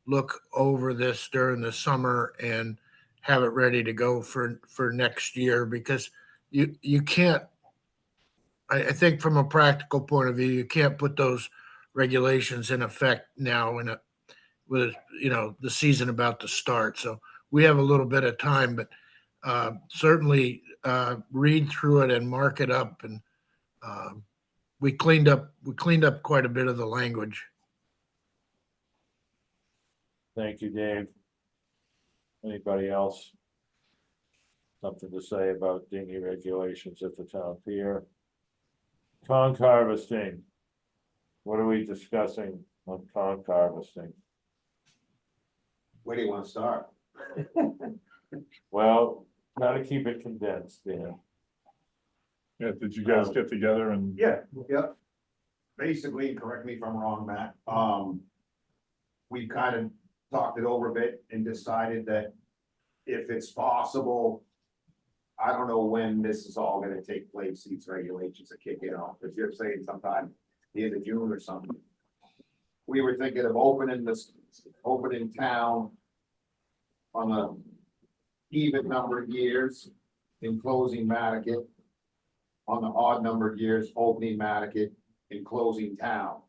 look over this during the summer and have it ready to go for next year, because you can't, I think from a practical point of view, you can't put those regulations in effect now with, the season about to start. So we have a little bit of time, but certainly read through it and mark it up. And we cleaned up quite a bit of the language. Thank you, Dave. Anybody else? Something to say about dinghy regulations at the town pier? Conch harvesting. What are we discussing on conch harvesting? Where do you wanna start? Well, gotta keep it condensed, Yeah, did you guys get together and? Yeah, yep. Basically, correct me if I'm wrong, Matt, we kind of talked it over a bit and decided that if it's possible, I don't know when this is all gonna take place, these regulations are kicking off, if you're saying sometime the end of June or something. We were thinking of opening town on a even number of years and closing Mattocket. On the odd number of years, opening Mattocket and closing town.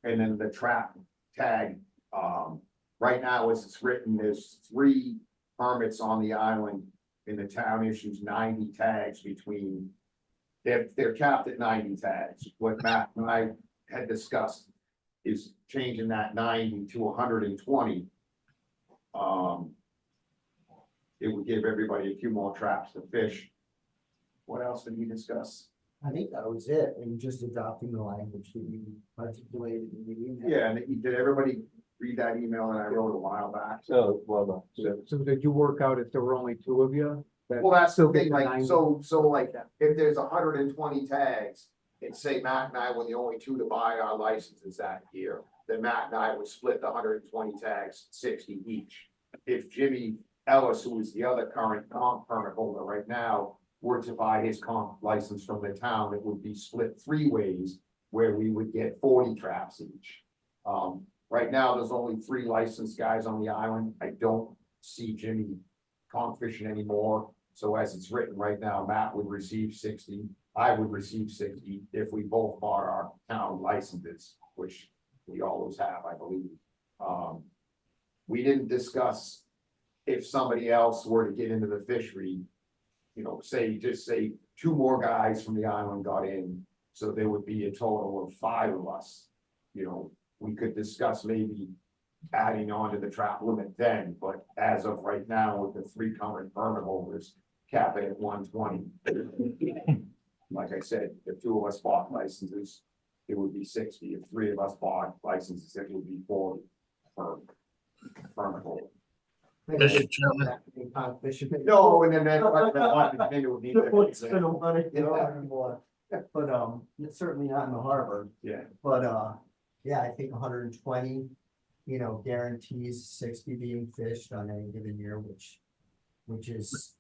And then the trap tag, right now as it's written, there's 3 permits on the island. And the town issues 90 tags between, they're capped at 90 tags. What Matt and I had discussed is changing that 90 to 120. It would give everybody a few more traps to fish. What else did we discuss? I think that was it, and just adopting the language that you articulated in the email. Yeah, and did everybody read that email that I wrote a while back? So, well, done. So did you work out if there were only 2 of you? Well, that's the Still get thing, the like, 90? so like, if there's 120 tags, and say Matt and I were the only 2 to buy our licenses that year, then Matt and I would split the 120 tags, 60 each. If Jimmy Ellis, who is the other current comp permit holder right now, were to buy his comp license from the town, it would be split 3 ways, where we would get 40 traps each. Right now, there's only 3 licensed guys on the island. I don't see Jimmy comp fishing anymore. So as it's written right now, Matt would receive 60, I would receive 60 if we both bought our town licenses, which we always have, I believe. We didn't discuss if somebody else were to get into the fishery, just say 2 more guys from the island got in, so there would be a total of 5 of us. We could discuss maybe adding on to the trap limit then, but as of right now, with the 3 current permit holders, cap it at 120. Like I said, if 2 of us bought licenses, it would be 60. If 3 of us bought licenses, it would be 40 per permit holder. Mr. Chairman. No, and then it would be. What's gonna want it, anymore. But, it's certainly not in the harbor, Yeah, but, yeah, I think 120, guarantees 60 being fished on any given year, which is,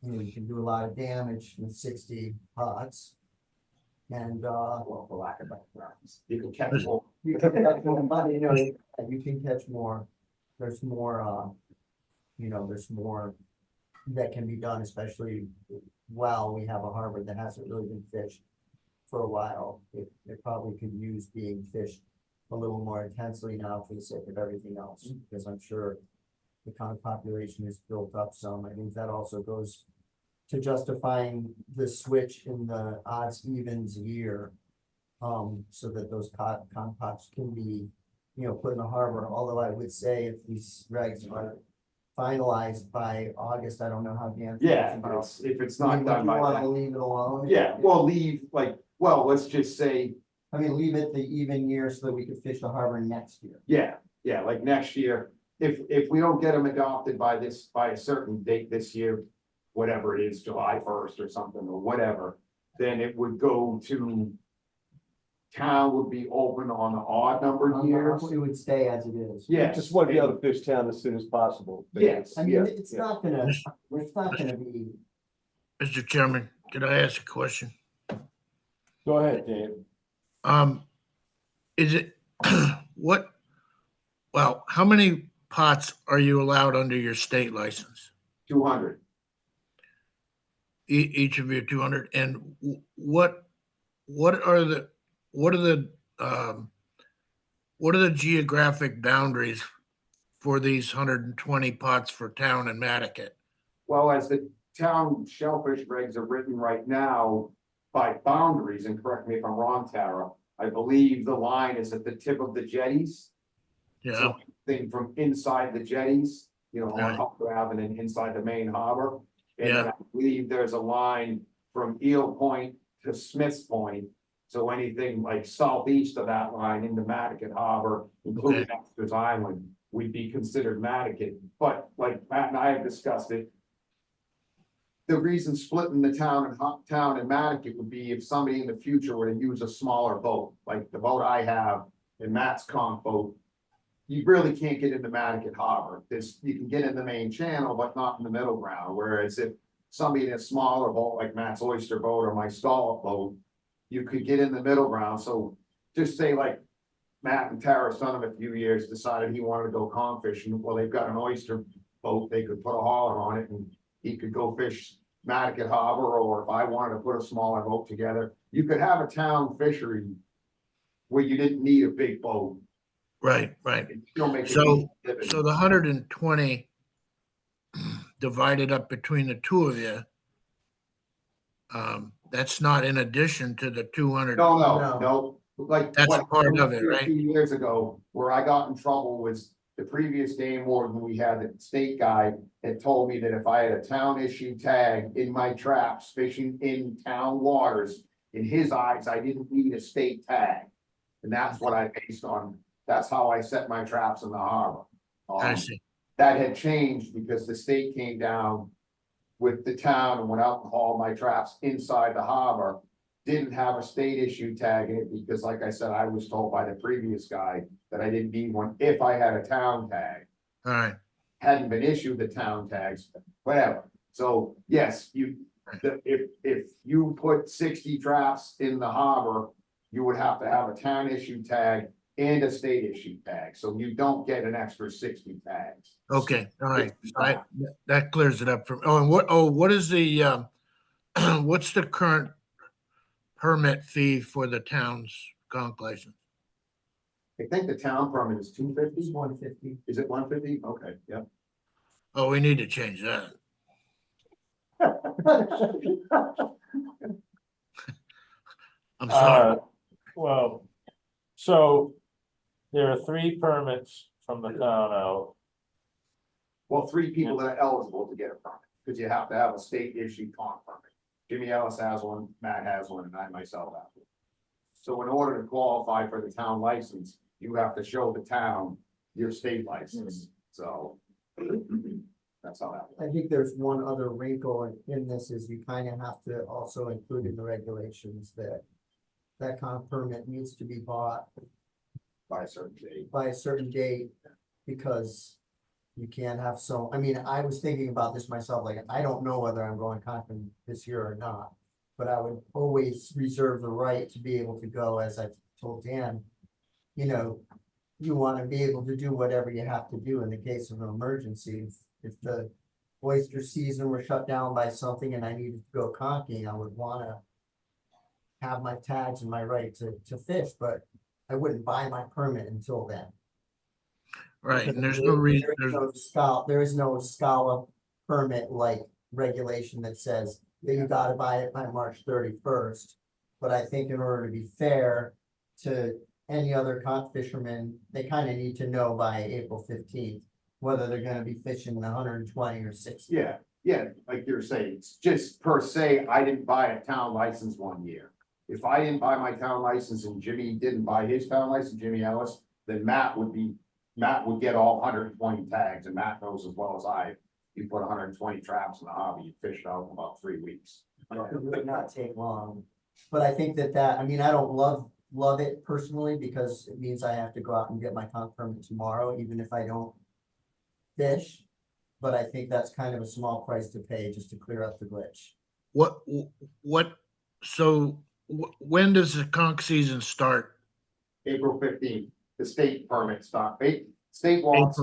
you can do a lot of damage with 60 pots. And, well, for lack of better terms, you can catch more. you can catch more money, you can catch more, there's more, there's more that can be done, especially while we have a harbor that hasn't really been fished for a while. It probably could use being fished a little more intensely now for the sake of everything else, because I'm sure the conch population is built up some. I think that also goes to justifying the switch in the odds evens year, so that those conch pots can be, put in the harbor. Although I would say if these regs are finalized by August, I don't know how Dan. Yeah, if it's not done by Want to then. leave it alone? Yeah, well, let's just say, I mean, leave it the even year so that we could fish the harbor next year. yeah, like next year, if we don't get them adopted by a certain date this year, whatever it is, July 1st or something, or whatever, then it would go to town would be open on the odd number of years. It would stay as it is. Yeah. Just want to be able to fish town as soon as possible. Yes. I mean, Yeah, it's yeah. not gonna, it's not gonna be, Mr. Chairman, could I ask a question? Go ahead, Dave. Is it, what, well, how many pots are you allowed under your state license? 200. Each of you 200, and what are the, what are the, what are the geographic boundaries for these 120 pots for town and Mattocket? Well, as the town shellfish regs are written right now by boundaries, and correct me if I'm wrong, Tara, I believe the line is at the tip of the jetties. Yeah, So thing from inside the jetties, you know, on Right. Hopper Avenue and inside the main harbor. And Yeah. I believe there's a line from Eel Point to Smith's Point. So anything like southeast of that line into Mattocket Harbor, including Extras Island, would be considered Mattocket. But like Matt and I have discussed it, the reason splitting the town and Mattocket would be if somebody in the future were to use a smaller boat, like the boat I have and Matt's conch boat. You really can't get into Mattocket Harbor. You can get in the main channel, but not in the middle ground. Whereas if somebody in a smaller boat like Matt's oyster boat or my scallop boat, you could get in the middle ground. So just say like Matt and Tara's son of a few years decided he wanted to go conch fishing. Well, they've got an oyster boat. They could put a hauler on it and he could go fish Mattocket Harbor, or if I wanted to put a smaller boat together, you could have a town fishery where you didn't need a big boat. right. It still make it So, easy living. so the 120 divided up between the two of you, that's not in addition to the 200. No, like. That's what part happened of it, a right? few years ago, where I got in trouble was the previous game warden we had, the state guy, had told me that if I had a town issue tag in my traps fishing in town waters, in his eyes, I didn't need a state tag. And that's what I based on, that's how I set my traps in the harbor. I see. That had changed because the state came down with the town and went out and hauled my traps inside the harbor. Didn't have a state issue tag in it because like I said, I was told by the previous guy that I didn't need one if I had a town tag. All right. Hadn't been issued the town tags, whatever. So yes, if you put 60 traps in the harbor, you would have to have a town issue tag and a state issue tag. So you don't get an extra 60 tags. Okay. All right. That clears it up for, and what is the, what's the current permit fee for the town's conch license? I think the town permit is 250. it's 150. Is it 150? Okay, yep. Oh, we need to change that. I'm sorry. Well, so there are 3 permits from the town out. Well, 3 people that are eligible to get a permit, because you have to have a state issued conch permit. Jimmy Ellis has one, Matt has one, and I myself have one. So in order to qualify for the town license, you have to show the town your state license, so. That's how that works. I think there's one other wrinkle in this is you kind of have to also include in the regulations that that conch permit needs to be bought By a certain date. by a certain date, because you can't have I mean, I was thinking about this myself, like, I don't know whether I'm going conching this year or not. But I would always reserve the right to be able to go, as I told Dan, you know, you want to be able to do whatever you have to do in the case of an emergency. If the oyster season were shut down by something and I needed to go conching, I would want to have my tags and my right to fish, but I wouldn't buy my permit until then. Right. And there's no reason, There is no scallop permit like regulation that says that you gotta buy it by March 31st. But I think in order to be fair to any other conch fishermen, they kind of need to know by April 15th whether they're gonna be fishing 120 or 60. Yeah, like you're saying, it's just per se, I didn't buy a town license one year. If I didn't buy my town license and Jimmy didn't buy his town license, Jimmy Ellis, then Matt would get all 120 tags, and Matt knows as well as I, you put 120 traps in the harbor, you fish it out in about 3 weeks. It would not take long, but I think I mean, I don't love love it personally because it means I have to go out and get my conch permit tomorrow, even if I don't fish. But I think that's kind of a small price to pay just to clear up the glitch. When does the conch season start? April 15th, the state permit start, state wants,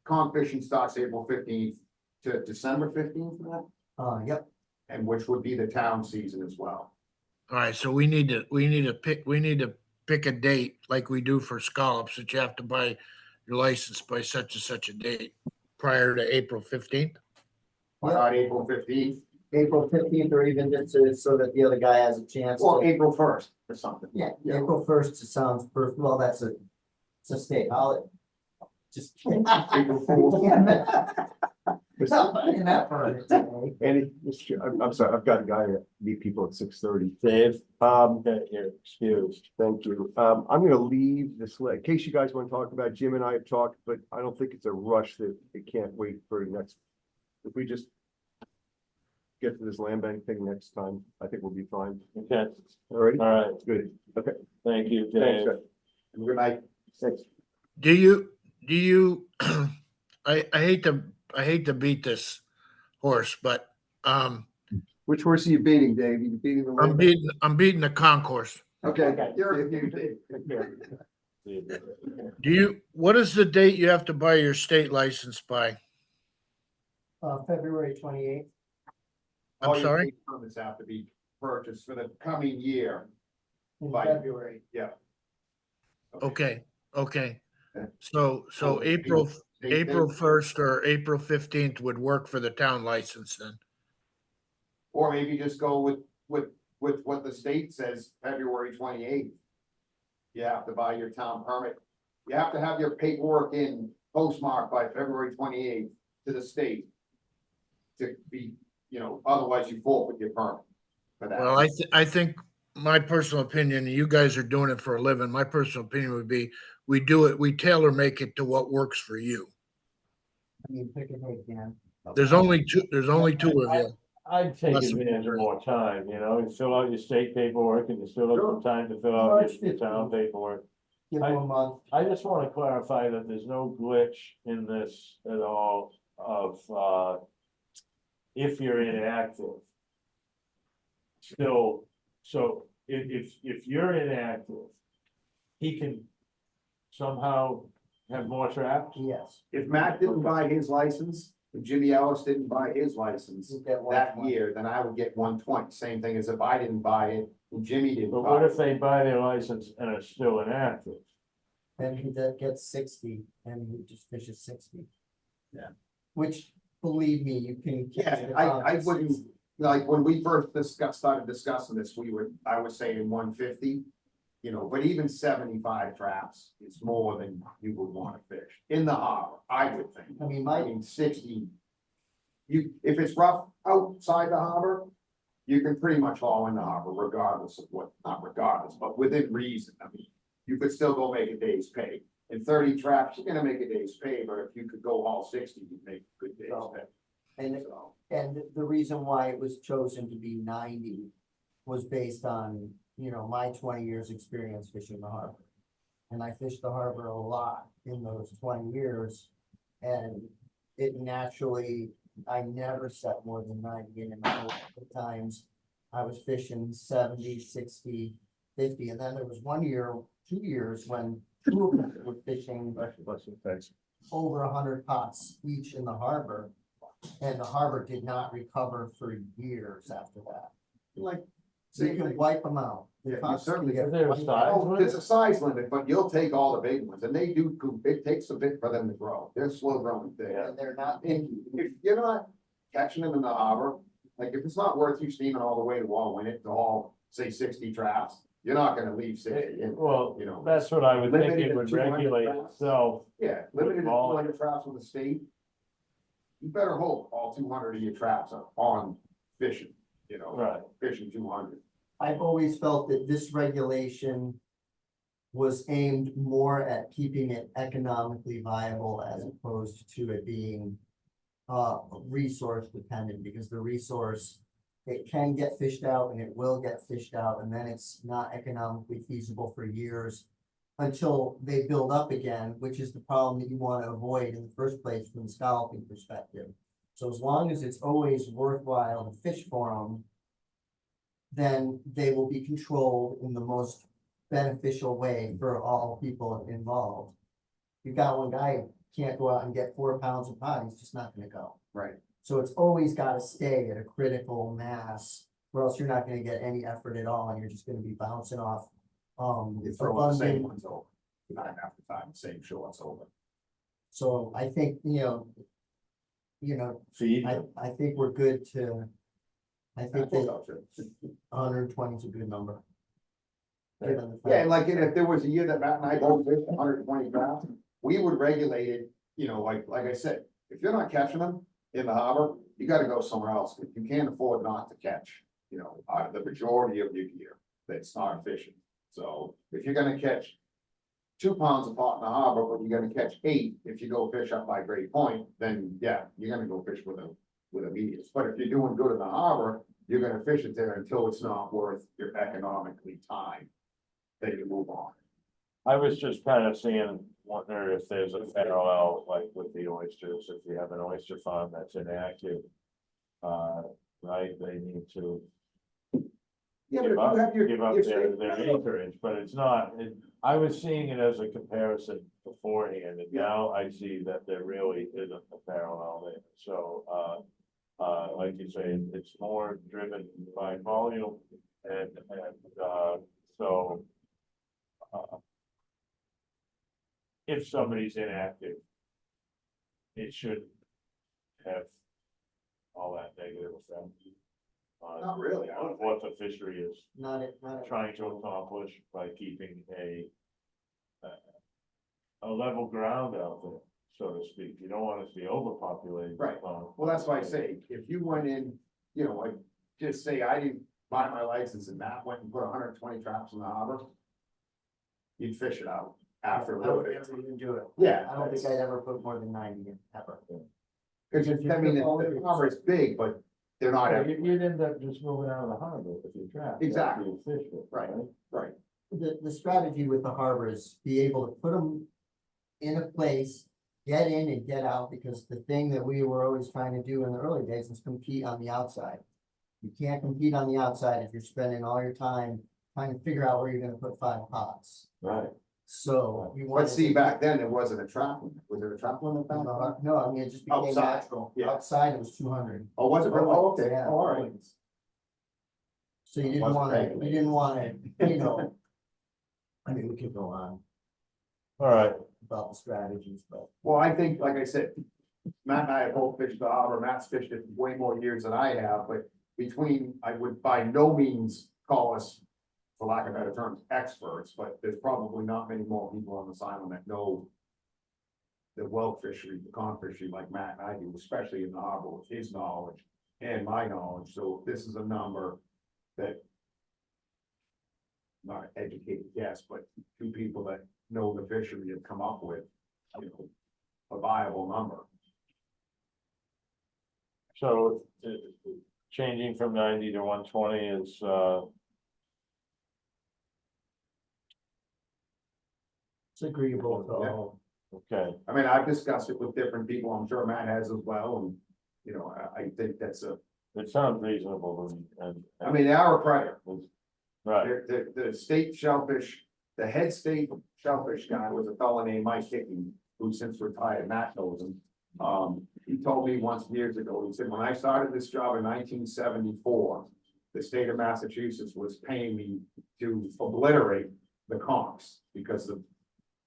conch fishing starts April 15th to December 15th, for that, Yep, and which would be the town season as well. All right, so we need to pick a date like we do for scallops, that you have to buy your license by such and such a date prior to April 15th. Why not April 15th, April 15th, or even just so that the other guy has a chance. or to- April 1st or something? Yeah, April 1st sounds perfect. Well, it's a state holiday. Just kidding. April Fool's. Somebody in that part of it today. Andy, I'm sorry, I've got a guy that meet people at 6:30. Dave, Um, you're excused. Thank you. I'm gonna leave this, in case you guys want to talk about, Jim and I have talked, but I don't think it's a rush that it can't wait for the next. If we just get to this land bank thing next time, I think we'll be fine. Okay, All right, all right, good. Okay, thank you, thanks, Dave. guys. Good night. Thanks. Do you, I hate to beat this horse, but, Which horse are you beating, Dave? You beating the? I'm land bank? beating the concourse. Okay. You're a Dave. What is the date you have to buy your state license by? February 28th. I'm All your sorry? state permits have to be purchased for the coming year. In By- February. Yeah. Okay. Okay. So Oh, April State thing. 1st or April 15th would work for the town license then. Or maybe just go with what the state says, February 28th. You have to buy your town permit. You have to have your paperwork in postmarked by February 28th to the state. To be, otherwise you forfeit your permit for that. Well, I think my personal opinion, you guys are doing it for a living. My personal opinion would be, we tailor make it to what works for you. I mean, pick a date, Dan. There's only two of you. I'd take Less- advantage of more time, you fill out your state paperwork and you still have some time to fill out March your town 15th. paperwork. Give them a month. I just wanna clarify that there's no glitch in this at all of, if you're inactive. Still, so if you're inactive, he can somehow have more traps? Yes. If Matt didn't buy his license, if Jimmy Ellis didn't buy his license You get that 120. year, then I would get 120. Same thing as if I didn't buy it and Jimmy didn't But buy what it. if they buy their license and are still inactive? Then he gets 60 and he just fishes 60. Yeah. Which, believe me, you can. Yeah, I wouldn't, like, when we first started discussing this, I was saying 150. But even 75 traps is more than you would want to fish in the harbor, I would think. I mean, I mean, 60. If it's rough outside the harbor, you can pretty much haul in the harbor regardless of not regardless, but within reason. I mean, you could still go make a day's pay. In 30 traps, you're gonna make a day's pay, but if you could go haul 60, you'd make a good day's pay. And, So, and the reason why it was chosen to be 90 was based on, my 20 years experience fishing the harbor. And I fished the harbor a lot in those 20 years. And it naturally, I never set more than 90 in my whole times. I was fishing 70, 60, 50, and then there was 1 year, 2 years when two of them were fishing Thanks. over 100 pots each in the harbor. And the harbor did not recover for years after that. like, So you can wipe them out. The Yeah, you pots can certainly get Is there a wiped size? out. oh, there's a size limit, but you'll take all the big ones, and they do, it takes a bit for them to grow. They're slow growing things. And they're not And if you're not catching them in the harbor, like if it's not worth you steaming all the way to Wallwinnet to haul, say 60 traps, you're not gonna leave 60 in. Well, You know, that's what I would think limited it to would 200 regulate traps. itself. Yeah, limited to All- 200 traps from the state. You better hope all 200 of your traps are on fishing, Right. fishing 200. I've always felt that this regulation was aimed more at keeping it economically viable as opposed to it being resource dependent, because the resource it can get fished out and it will get fished out, and then it's not economically feasible for years until they build up again, which is the problem that you want to avoid in the first place from the scalloping perspective. So as long as it's always worthwhile to fish for them, then they will be controlled in the most beneficial way for all people involved. You've got one guy who can't go out and get 4 pounds of pot, he's just not gonna go. Right. So it's always gotta stay at a critical mass, or else you're not gonna get any effort at all, and you're just gonna be bouncing off. You throw the same abundant- ones over, time after time, same shorts over. So I think, you know, Feed, I think we're good to. I think that Agriculture. 120 is a good number. Given the Yeah, fact- and like, if there was a year that Matt and I both fished 120 traps, we would regulate it, like I said, if you're not catching them in the harbor, you gotta go somewhere else. You can't afford not to catch, out of the majority of your gear that's not fishing. So if you're gonna catch 2 pounds of pot in the harbor, but you're gonna catch 8 if you go fish up by Great Point, then yeah, you're gonna go fish with a medius. But if you're doing good in the harbor, you're gonna fish it there until it's not worth your economically time. Then you move on. I was just kind of wonder if there's a parallel, like with the oysters, if you have an oyster farm that's inactive. Right, they need to Yeah, but if give you up, have your. give up your their state- acreage, but it's not, I was seeing it as a comparison beforehand, and now I see that there really isn't a parallel there, so, like you say, it's more driven by volume, and, so. If somebody's inactive, it shouldn't have all that negative effect. Not really, I On don't what the fishery is Not it. trying to accomplish by keeping a level ground out there, so to speak. You don't want to see overpopulated. Right. Well, that's why I say, if you went in, like, just say I didn't buy my license and Matt went and put 120 traps in the harbor. You'd fish it out after a I little would bit. never even do it. Yeah. I don't think I'd ever put more than 90 in ever. Cause I mean, the harbor is big, but they're not, You'd end up just moving out of the harbor if you trap. Exactly. You fish it, Right. right. The strategy with the harbor is be able to put them in a place, get in and get out, because the thing that we were always trying to do in the early days is compete on the outside. You can't compete on the outside if you're spending all your time trying to figure out where you're gonna put 5 pots. Right. So you want But see, back then, there wasn't a trap limit. Was there a trap limit back then? No, I mean, it just became Outside, natural. yeah. Outside it was 200. Oh, was it? Oh, okay. Yeah. Oh, all right. So you didn't Wasn't wanna, regulated. I mean, we could go on All right, about the strategies, but. Well, I think, like I said, Matt and I have both fished the harbor. Matt's fished it way more years than I have, but I would by no means call us, for lack of better terms, experts, but there's probably not many more people on this island that know the whelk fishery, the con fishery like Matt and I do, especially in the harbor with his knowledge and my knowledge. So this is a number that not an educated guess, but 2 people that know the fishery have come up with, a viable number. so changing from 90 to 120 is, It's agreeable to Yeah. all. okay, I mean, I've discussed it with different people, I'm sure Matt has as well, and, I think that's it sounds reasonable to me, and. I mean, they are a predator. Right, The state shellfish, the head state shellfish guy was a fellow named Mike Hickey, who since retired, Matt knows him. He told me once years ago, he said, when I started this job in 1974, the state of Massachusetts was paying me to obliterate the conchs because of,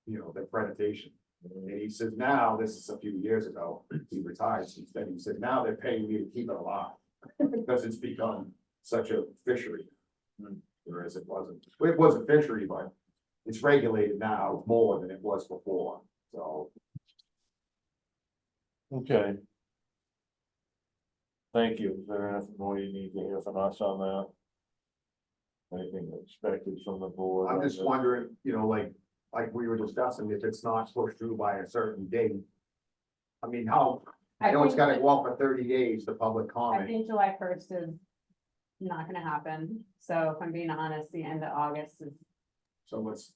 the predation. And he said, now, this is a few years ago, he retired since then, he said, now they're paying me to keep it alive. Because it's become such a fishery. Whereas it was a fishery, but it's regulated now more than it was before, so. okay. Thank you. Is there anything more you need to hear from us on that? Anything expected from the board? I'm on just this? wondering, like we were discussing, if it's not pushed through by a certain date. I mean, I know it's gotta go out for 30 days, the public I comment. think July 1st is not gonna happen. So if I'm being honest, the end of August is, So let's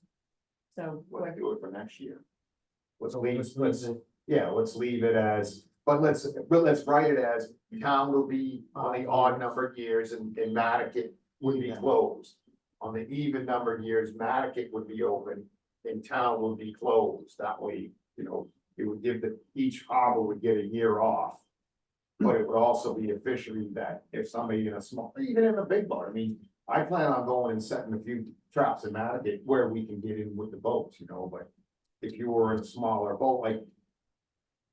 so do it for next year. Let's So leave, let's let's, leave it. yeah, let's leave it as, but let's write it as, the town will be on the odd numbered years and Mattocket would be closed. On the even numbered years, Mattocket would be open and town will be closed. That way, you know, it would give each harbor would get a year off. But it would also be a fishery that if somebody in a small, even in a big boat, I mean, I plan on going and setting a few traps in Mattocket where we can get in with the boats, you know, but if you were in a smaller boat, like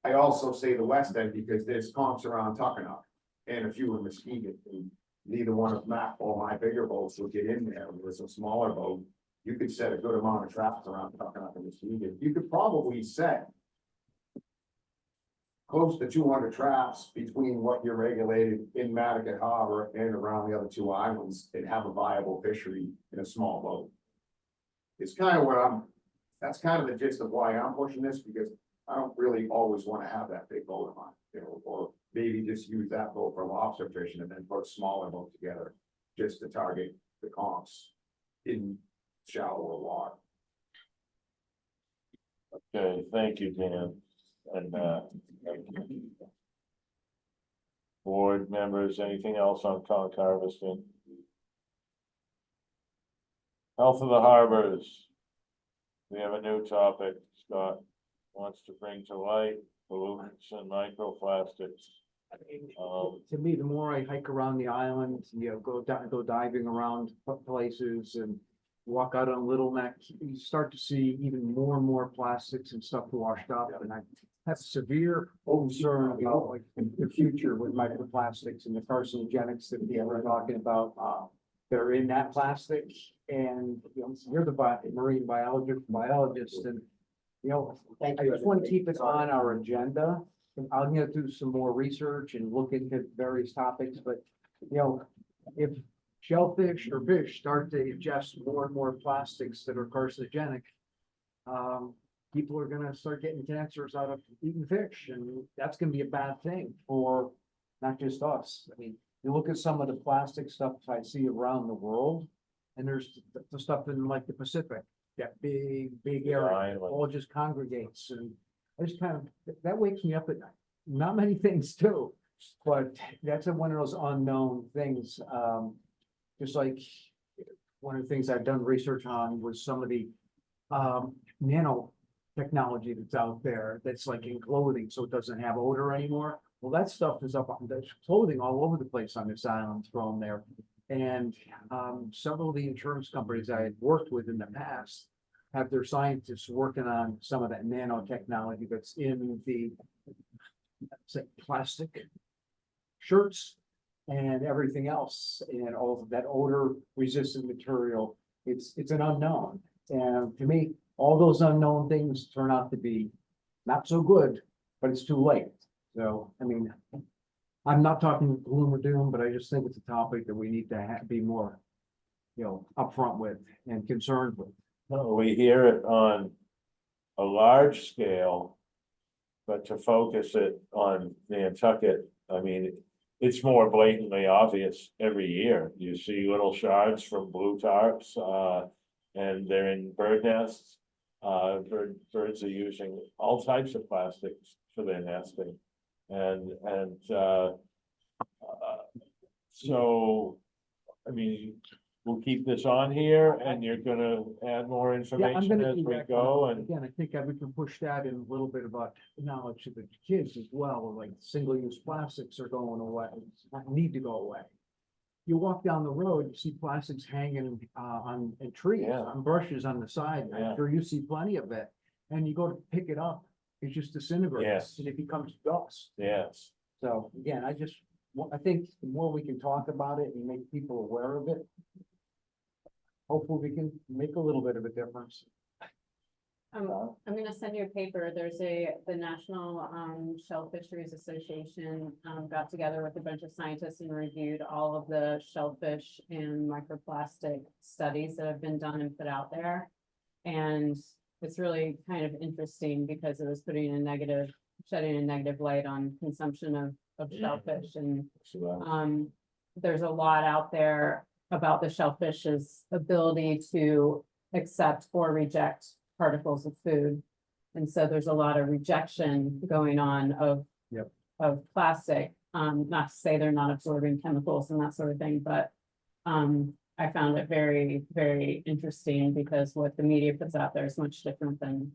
I also say the west end because there's comps around Tuckernuck and a few in Muskegon. And neither one of Matt or my bigger boats will get in there. With a smaller boat, you could set a good amount of traps around Tuckernuck and Muskegon. You could probably set close to 200 traps between what you're regulated in Mattocket Harbor and around the other two islands and have a viable fishery in a small boat. It's kind of what that's kind of the gist of why I'm pushing this, because I don't really always want to have that big boat on, you know, or maybe just use that boat for lobster fishing and then put a smaller boat together just to target the comps in shallower water. Okay, thank you, Dan. And, thank you. Board members, anything else on conch harvesting? Health of the harbors. We have a new topic Scott wants to bring to light, pollutants and microplastics. To me, the more I hike around the island, you know, go diving around places and walk out on Little Neck, you start to see even more and more plastics and stuff washed up, and I have severe concern about like the future with microplastics and the carcinogenics that we are talking about, that are in that plastic. And, you know, you're the marine biologist, and, you know, I just want to keep it on our agenda. I'm gonna do some more research and look into various topics, but, you know, if shellfish or fish start to ingest more and more plastics that are carcinogenic, people are gonna start getting cancers out of eating fish, and that's gonna be a bad thing for not just us. I mean, you look at some of the plastic stuff I see around the world, and there's the stuff in like the Pacific, that big area, Island. all just congregates, and I just kind of, that wakes me up at night. Not many things do, but that's one of those unknown things. Just like one of the things I've done research on was some of the nano technology that's out there that's like in clothing, so it doesn't have odor anymore. Well, that stuff is up on, there's clothing all over the place on this island thrown there. And several of the insurance companies I had worked with in the past have their scientists working on some of that nanotechnology that's in the say plastic shirts and everything else, and all of that odor resistant material. It's an unknown, and to me, all those unknown things turn out to be not so good, but it's too late. So, I mean, I'm not talking gloom or doom, but I just think it's a topic that we need to be more, you know, upfront with and concerned with. No, we hear it on a large scale, but to focus it on Nantucket, I mean, it's more blatantly obvious every year. You see little shards from blue tarps, and they're in bird nests. Birds are using all types of plastics for their nesting. So, I mean, we'll keep this on here and you're gonna add more Yeah, I'm information gonna as do we that. go and. Again, I think that we can push that in a little bit about knowledge to the kids as well, like single-use plastics are going away, need to go away. You walk down the road, you see plastics hanging in trees, Yeah. on bushes on the side, Yeah. I'm sure you see plenty of it. And you go to pick it up, it just disintegrates, Yes. and it becomes dust. Yes, So again, I think the more we can talk about it and make people aware of it, hopefully we can make a little bit of a difference. I'm gonna send you a paper. There's the National Shell Fisheries Association got together with a bunch of scientists and reviewed all of the shellfish and microplastic studies that have been done and put out there. And it's really kind of interesting because it was shedding a negative light on consumption of shellfish. And so, there's a lot out there about the shellfish's ability to accept or reject particles of food. And so there's a lot of rejection going on of. Yep. Of plastic, not to say they're not absorbing chemicals and that sort of thing, but. I found it very, very interesting because what the media puts out there is much different than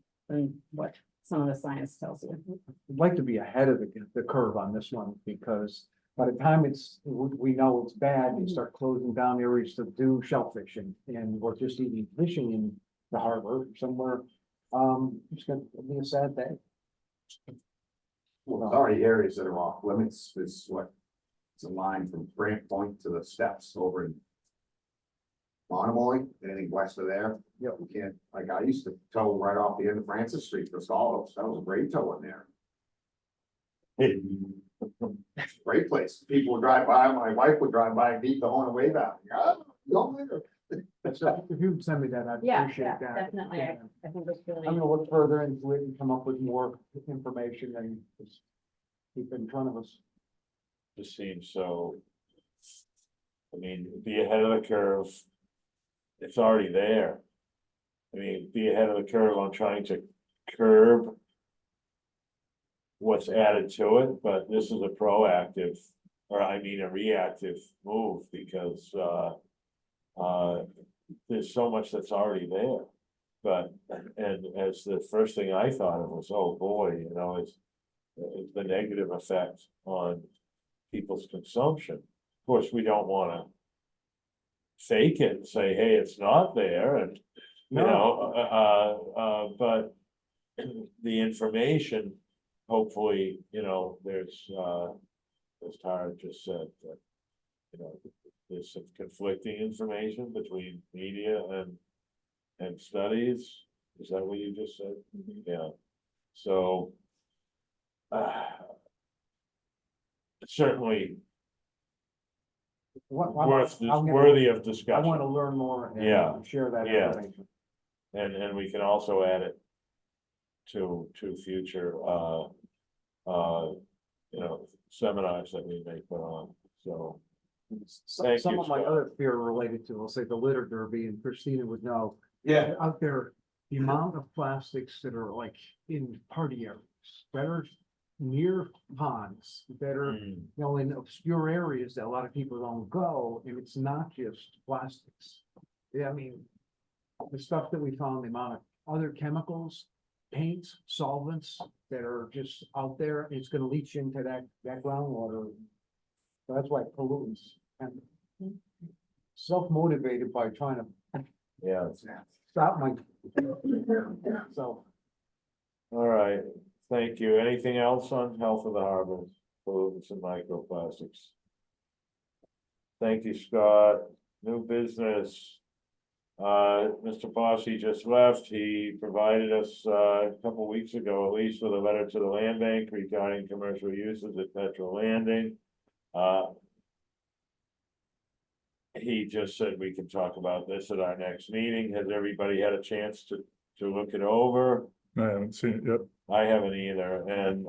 what some of the science tells you. I'd like to be ahead of the curve on this one, because by the time we know it's bad, you start closing down areas to do shellfishing, and or just even fishing in the harbor somewhere. It's gonna be a sad day. Well, there's already areas that are off limits, it's what, it's a line from Grant Point to the steps over in Monomoy, anything west of there. Yep. We can't, like, I used to tow right off the end of Francis Street for scallops, that was a great tow in there. Great place, people would drive by, my wife would drive by and beat the horn and wave at me, go there. So if you would send me that, I'd Yeah, appreciate yeah, that. definitely. And I think it's really. I'm gonna look further into it and come up with more information and just keep it in front of us. Just seems so. I mean, be ahead of the curve. It's already there. I mean, be ahead of the curve on trying to curb what's added to it, but this is a proactive, or I mean, a reactive move, because, there's so much that's already there. But, and as the first thing I thought of was, oh boy, you know, it's the negative effect on people's consumption. Of course, we don't wanna fake it and say, hey, it's not there, and, you know, but the information, hopefully, you know, there's, as Tara just said, that, you know, there's some conflicting information between media and studies. Is that what you just said? Yeah. So, certainly worthy of I discussion. want to learn more Yeah. and share that Yeah. information. And we can also add it to future, you know, seminars that we may put on, so. Thank Some you, of my Scott. other fear related to, I'll say, the litter derby, and Christina would know. Yeah. Out there, the amount of plastics that are like in party areas, that are near ponds, that are, you know, in obscure areas that a lot of people don't go, and it's not just plastics. Yeah, I mean, the stuff that we found, the amount of other chemicals, paints, solvents that are just out there, it's gonna leach into that groundwater. So that's why pollutants and self-motivated by trying to Yeah, stop my. So. all right, thank you. Anything else on health of the harbor, pollutants and microplastics? Thank you, Scott. New business. Mr. Bossy just left. He provided us, a couple weeks ago, at least, with a letter to the land bank regarding commercial uses at Petrol Landing. He just said we can talk about this at our next meeting. Has everybody had a chance to look it over? I haven't seen it yet. I haven't either, and,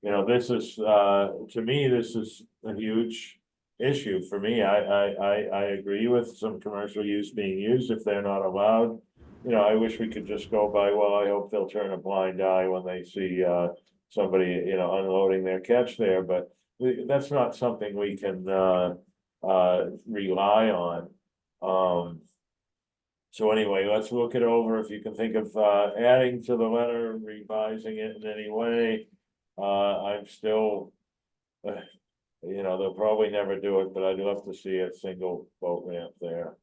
you know, this is, to me, this is a huge issue for me. I agree with some commercial use being used if they're not allowed. You know, I wish we could just go by, well, I hope they'll turn a blind eye when they see, somebody, you know, unloading their catch there, but that's not something we can, rely on. So anyway, let's look it over. If you can think of adding to the letter, revising it in any way. I'm still, you know, they'll probably never do it, but I'd love to see a single boat ramp there.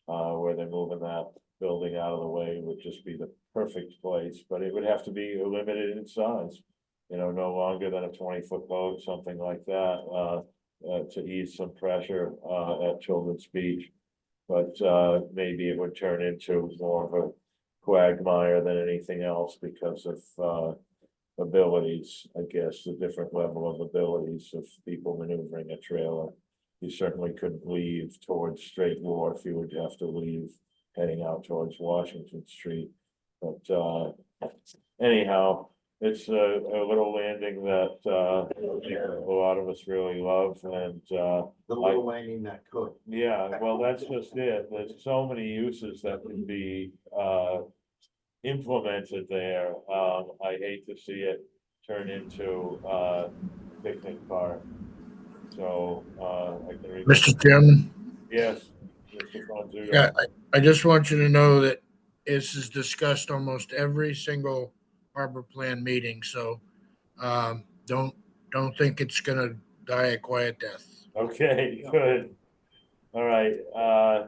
Where they're moving that building out of the way would just be the perfect place, but it would have to be limited in size. You know, no longer than a 20-foot boat, something like that, to ease some pressure at Children's Beach. But maybe it would turn into more of a quagmire than anything else because of abilities, I guess, the different level of abilities of people maneuvering a trailer. You certainly couldn't leave towards Straight Wharf, you would have to leave heading out towards Washington Street. But anyhow, it's a little landing that, I think a lot of us really love, and, The little landing that could. yeah, well, that's just it. There's so many uses that can be, implemented there. I hate to see it turn into, picnic park. So, I can. Mr. Chairman, Yes, Mr. Fonzuto. yeah, I just want you to know that this is discussed almost every single harbor plan meeting, so don't think it's gonna die a quiet death. Okay, good. All right,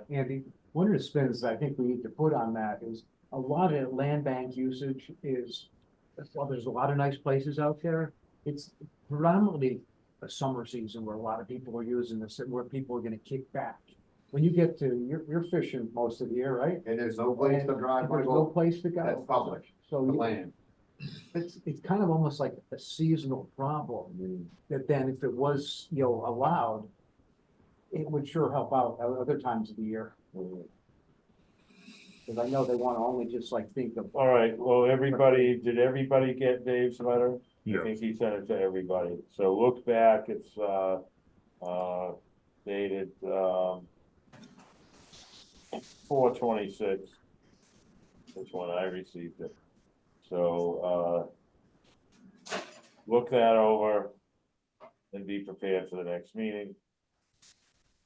Andy, one of the spins I think we need to put on that is a lot of land bank usage is, well, there's a lot of nice places out there. It's predominantly a summer season where a lot of people are using this, where people are gonna kick back. When you get to, you're fishing most of the year, right? And there's no place to drive my There's no boat, place to go. that's public, So the you- land. it's kind of almost like a seasonal problem, that then if it was, allowed, it would sure help out at other times of the year. Cause I know they wanna only just like think of. all right, well, did everybody get Dave's letter? I Yeah. think he sent it to everybody. So look back, it's, dated, 4/26. That's when I received it. So, look that over and be prepared for the next meeting.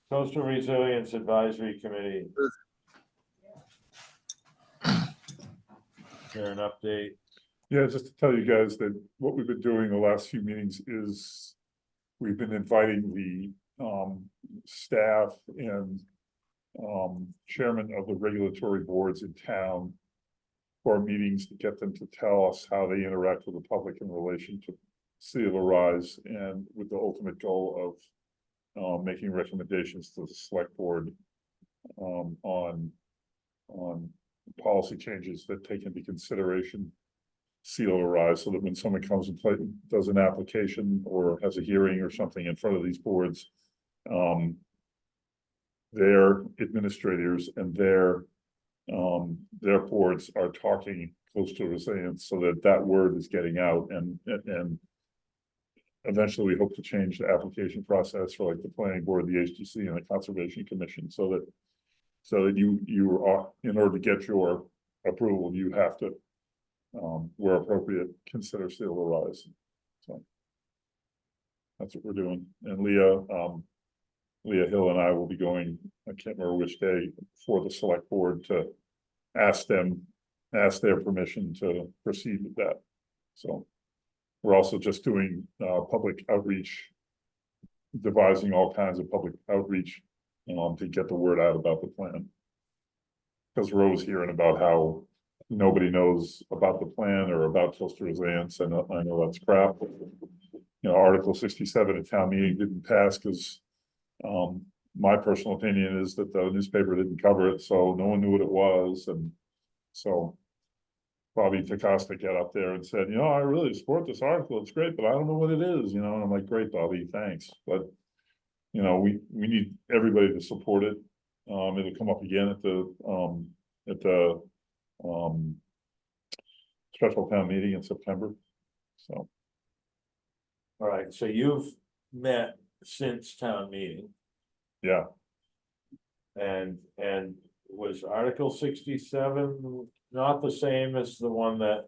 Coastal Resilience Advisory Committee. Is there an update? Yeah, just to tell you guys that what we've been doing the last few meetings is we've been inviting the staff and chairman of the regulatory boards in town for meetings to get them to tell us how they interact with the public in relation to sea level rise, and with the ultimate goal of making recommendations to the select board on policy changes that take into consideration sea level rise, so that when someone comes and does an application or has a hearing or something in front of these boards, their administrators and their boards are talking coastal resilience, so that that word is getting out, and eventually we hope to change the application process for like the planning board, the HTC and the conservation commission, so that you are, in order to get your approval, you have to, where appropriate, consider sea level rise. So that's what we're doing. And Leah Hill and I will be going, I can't remember which day, for the select board to ask their permission to proceed with that. So we're also just doing public outreach, devising all kinds of public outreach to get the word out about the plan. Because we're always hearing about how nobody knows about the plan or about coastal resilience, and I know that's crap. Article 67 at town meeting didn't pass because my personal opinion is that the newspaper didn't cover it, so no one knew what it was, and so Bobby Takasta got up there and said, I really support this article, it's great, but I don't know what it is, and I'm like, great, Bobby, thanks, but we need everybody to support it. It'll come up again at the special town meeting in September, so. All right, so you've met since town meeting, Yeah, and was Article 67 not the same as the one that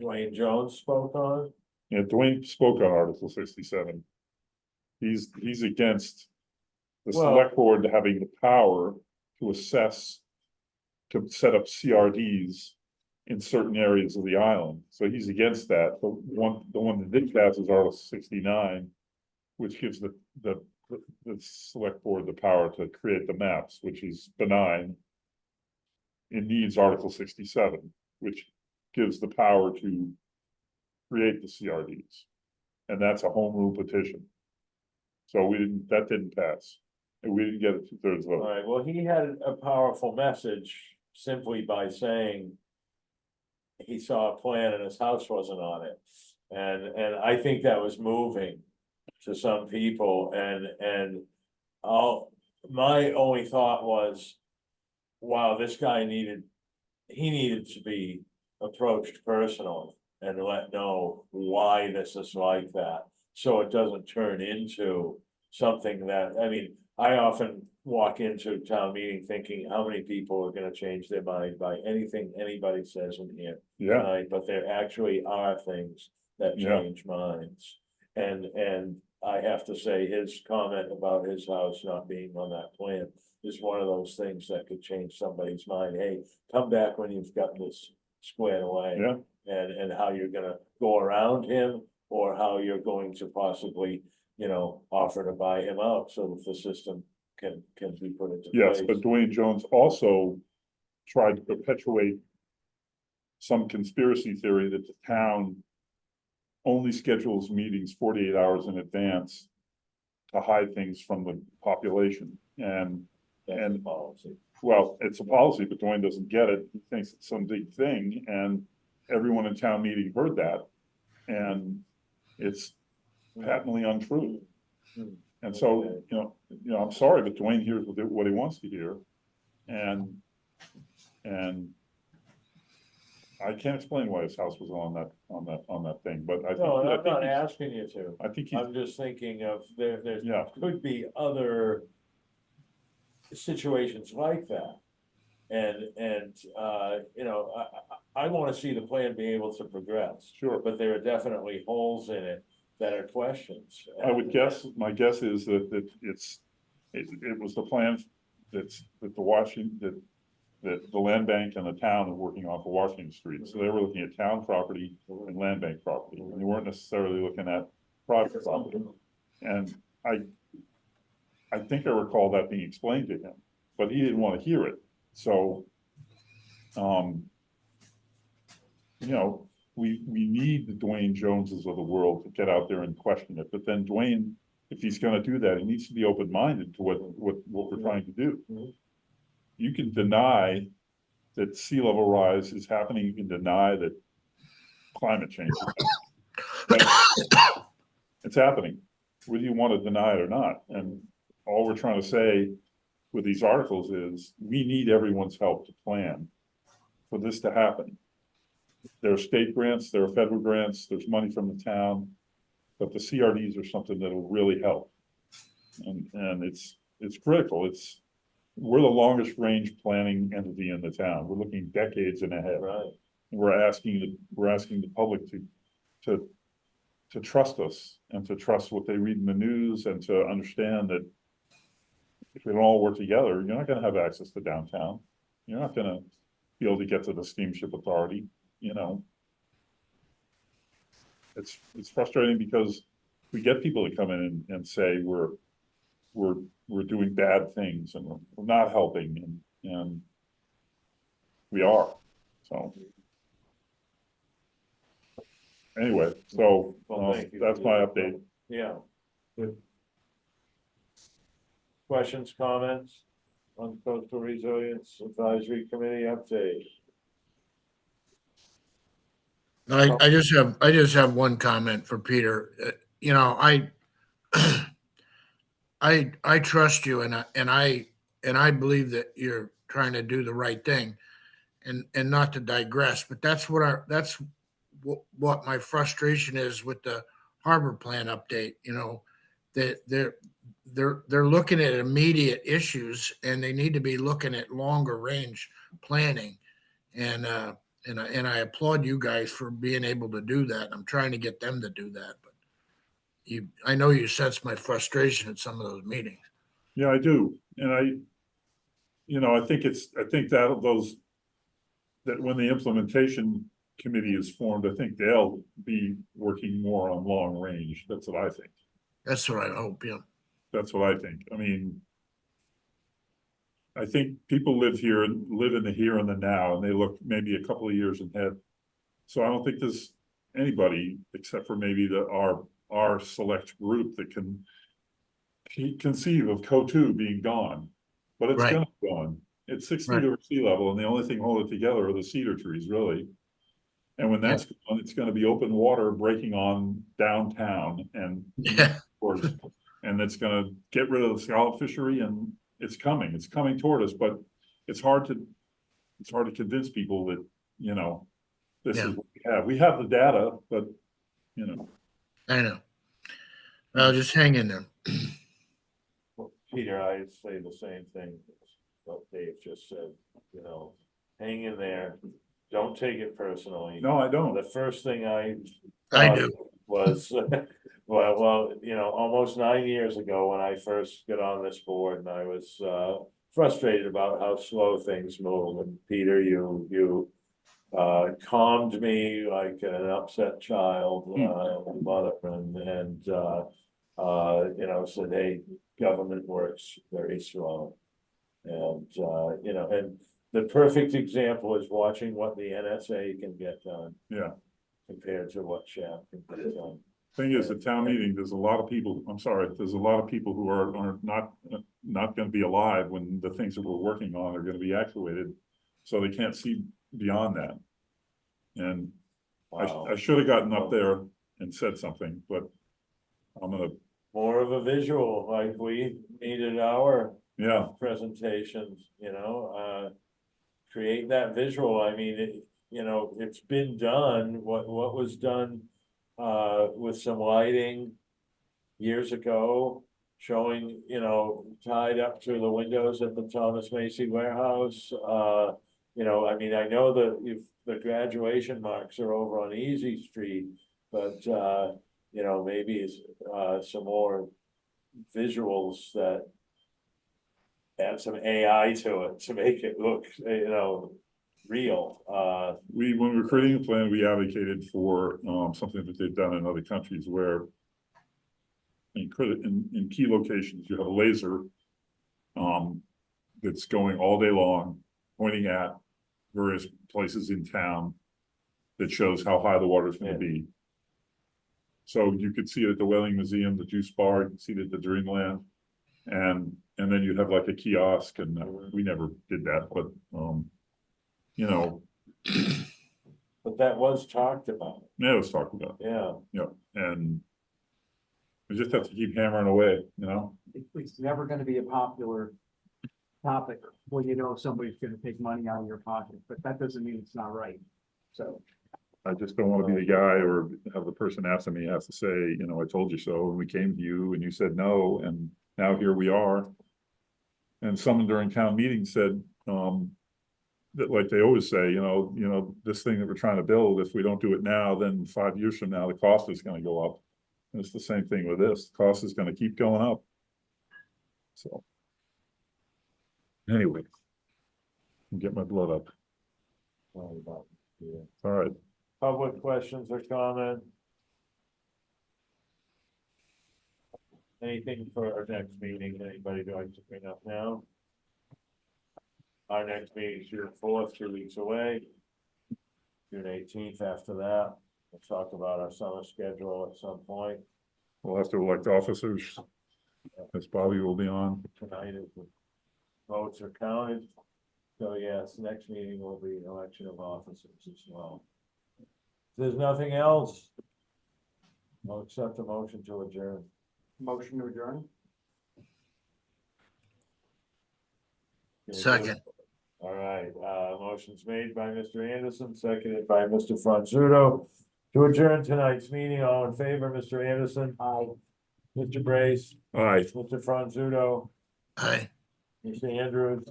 Dwayne Jones spoke on? yeah, Dwayne spoke on Article 67. He's against the Well- select board having the power to assess, to set up CRDs in certain areas of the island, so he's against that. The one that did pass is Article 69, which gives the select board the power to create the maps, which is benign. It needs Article 67, which gives the power to create the CRDs. And that's a home rule petition. So that didn't pass. And we didn't get a 2/3 All vote. right, well, he had a powerful message simply by saying he saw a plan and his house wasn't on it. And I think that was moving to some people, and my only thought was, wow, this guy needed to be approached personally. and let know why this is like that. So it doesn't turn into something that, I mean, I often walk into town meeting thinking, how many people are gonna change their mind by anything anybody says in here? Yeah, Tonight, but there actually are things that Yeah. change minds. And I have to say, his comment about his house not being on that plan is one of those things that could change somebody's mind. Hey, come back when you've got this squared away. yeah, And how you're gonna go around him, or how you're going to possibly, offer to buy him out so that the system can be put into yes, place. but Dwayne Jones also tried to perpetuate some conspiracy theory that the town only schedules meetings 48 hours in advance to hide things from the population. And That's the policy. well, it's a policy, but Dwayne doesn't get it. He thinks it's some big thing, and everyone in town meeting heard that. And it's patently untrue. Hmm. And so, Okay. I'm sorry, but Dwayne hears what he wants to hear. And I can't explain why his house was on that thing, but I No, I'm think not he's, asking you to. I think he's, I'm just thinking of there yeah, could be other situations like that. And I wanna see the plan be able to progress, sure. but there are definitely holes in it that are questions. I would guess, my guess is that it was the plan that the land bank and the town are working off of Washington Street. So they were looking at town property and land bank property, and they weren't necessarily looking at private property. And I think I recall that being explained to him, but he didn't want to hear it. So, we need the Dwayne Joneses of the world to get out there and question it. But then Dwayne, if he's gonna do that, he needs to be open-minded to what we're trying to do. Mhm. You can deny that sea level rise is happening, you can deny that climate change is happening. But it's happening, whether you want to deny it or not. And all we're trying to say with these articles is, we need everyone's help to plan for this to happen. There are state grants, there are federal grants, there's money from the town, but the CRDs are something that'll really help. And it's critical. We're the longest range planning entity in the town. We're looking decades in ahead. Right. We're asking the public to trust us and to trust what they read in the news, and to understand that if we don't all work together, you're not gonna have access to downtown. You're not gonna be able to get to the steamship authority, It's frustrating because we get people to come in and say we're doing bad things and we're not helping, and we are, so. Anyway, so, Well, thank you. that's my update. Yeah. Questions, comments on coastal resilience advisory committee update? I just have one comment for Peter. I trust you, and I believe that you're trying to do the right thing, and not to digress, but that's what my frustration is with the harbor plan update. That they're looking at immediate issues, and they need to be looking at longer range planning. And I applaud you guys for being able to do that. I'm trying to get them to do that, but I know you sense my frustration at some of those meetings. Yeah, I do, and I think that when the implementation committee is formed, I think they'll be working more on long range. That's what I think. That's what I hope. Yeah. That's what I think. I mean, I think people live in the here and the now, and they look maybe a couple of years ahead. So I don't think there's anybody except for maybe our select group that can conceive of CO2 being gone, but it's Right. gonna be gone. It's 6 feet Right. over sea level, and the only thing holding it together are the cedar trees, really. And when that's gone, it's gonna be open water breaking on downtown and Yeah. and it's gonna get rid of the scallop fishery, and it's coming toward us, but it's hard to convince people that, this is Yeah. what we Yeah, we have the data, but, you know, I know. Well, just hang in there. Well, Peter, I say the same thing, what Dave just said, you know, hang in there, don't take it personally. no, I don't. The first thing I I thought do. was, well, you know, almost 9 years ago when I first got on this board and I was, frustrated about how slow things move. And Peter, you calmed me like an upset child, mother, and, you know, said, hey, government works very slow. And, you know, and the perfect example is watching what the NSA can get done Yeah. compared to what SHAP can get done. Thing is, at town meeting, there's a lot of people, I'm sorry, there's a lot of people who are not gonna be alive when the things that we're working on are gonna be actuated. So they can't see beyond that. And Wow. I should have gotten up there and said something, but I'm gonna, More of a visual, like we needed our yeah, presentations, you know, create that visual. I mean, you know, it's been done, what was done, with some lighting years ago, showing, you know, tied up to the windows at the Thomas Macy warehouse. You know, I mean, I know that if the graduation marks are over on Easy Street, but, you know, maybe, some more visuals that add some AI to it to make it look, you know, real. when we were creating a plan, we advocated for, something that they've done in other countries where in key locations, you have a laser, that's going all day long, pointing at various places in town that shows how high the water is going to be. So you could see it at the Whaling Museum, the Juice Bar, you can see it at the Dreamland. And then you'd have like a kiosk, and we never did that, but, you know. But that was talked about, Yeah, it was talked about, yeah. and we just have to keep hammering away, you know? It's never gonna be a popular topic when you know somebody's gonna take money out of your pocket, but that doesn't mean it's not right. So, I just don't want to be the guy or have the person after me has to say, you know, I told you so, and we came to you and you said no, and now here we are. And someone during town meeting said, that like they always say, you know, this thing that we're trying to build, if we don't do it now, then 5 years from now, the cost is gonna go up. And it's the same thing with this, the cost is gonna keep going up. So. Anyway. Get my blood up. Sorry about it, yeah. All right. Public questions or comment? Anything for our next meeting, anybody would like to bring up now? Our next meeting is June 4th, 2 weeks away. June 18th after that, we'll talk about our summer schedule at some point. We'll have to elect officers. As Bobby will be on. Tonight if the votes are counted. So yes, next meeting will be election of officers as well. If there's nothing else, I'll accept a motion to adjourn. motion to adjourn? Second. All right, motion's made by Mr. Anderson, seconded by Mr. Franzuto. To adjourn tonight's meeting, all in favor, Mr. Anderson? Aye. Mr. Brace? All right. Mr. Franzuto? Aye. Mr. Andrews?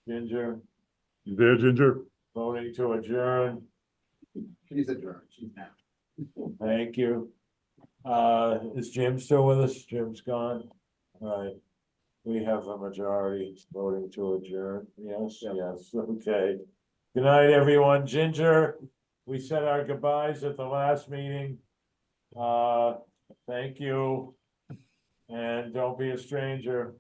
Ginger, You there, Ginger? voting to adjourn, She's adjourned, she's now. thank you. Is Jim still with us? Jim's gone. All right. We have a majority voting to adjourn. Yes, yes, okay. Good night, everyone. Ginger, we said our goodbyes at the last meeting. Thank you. And don't be a stranger.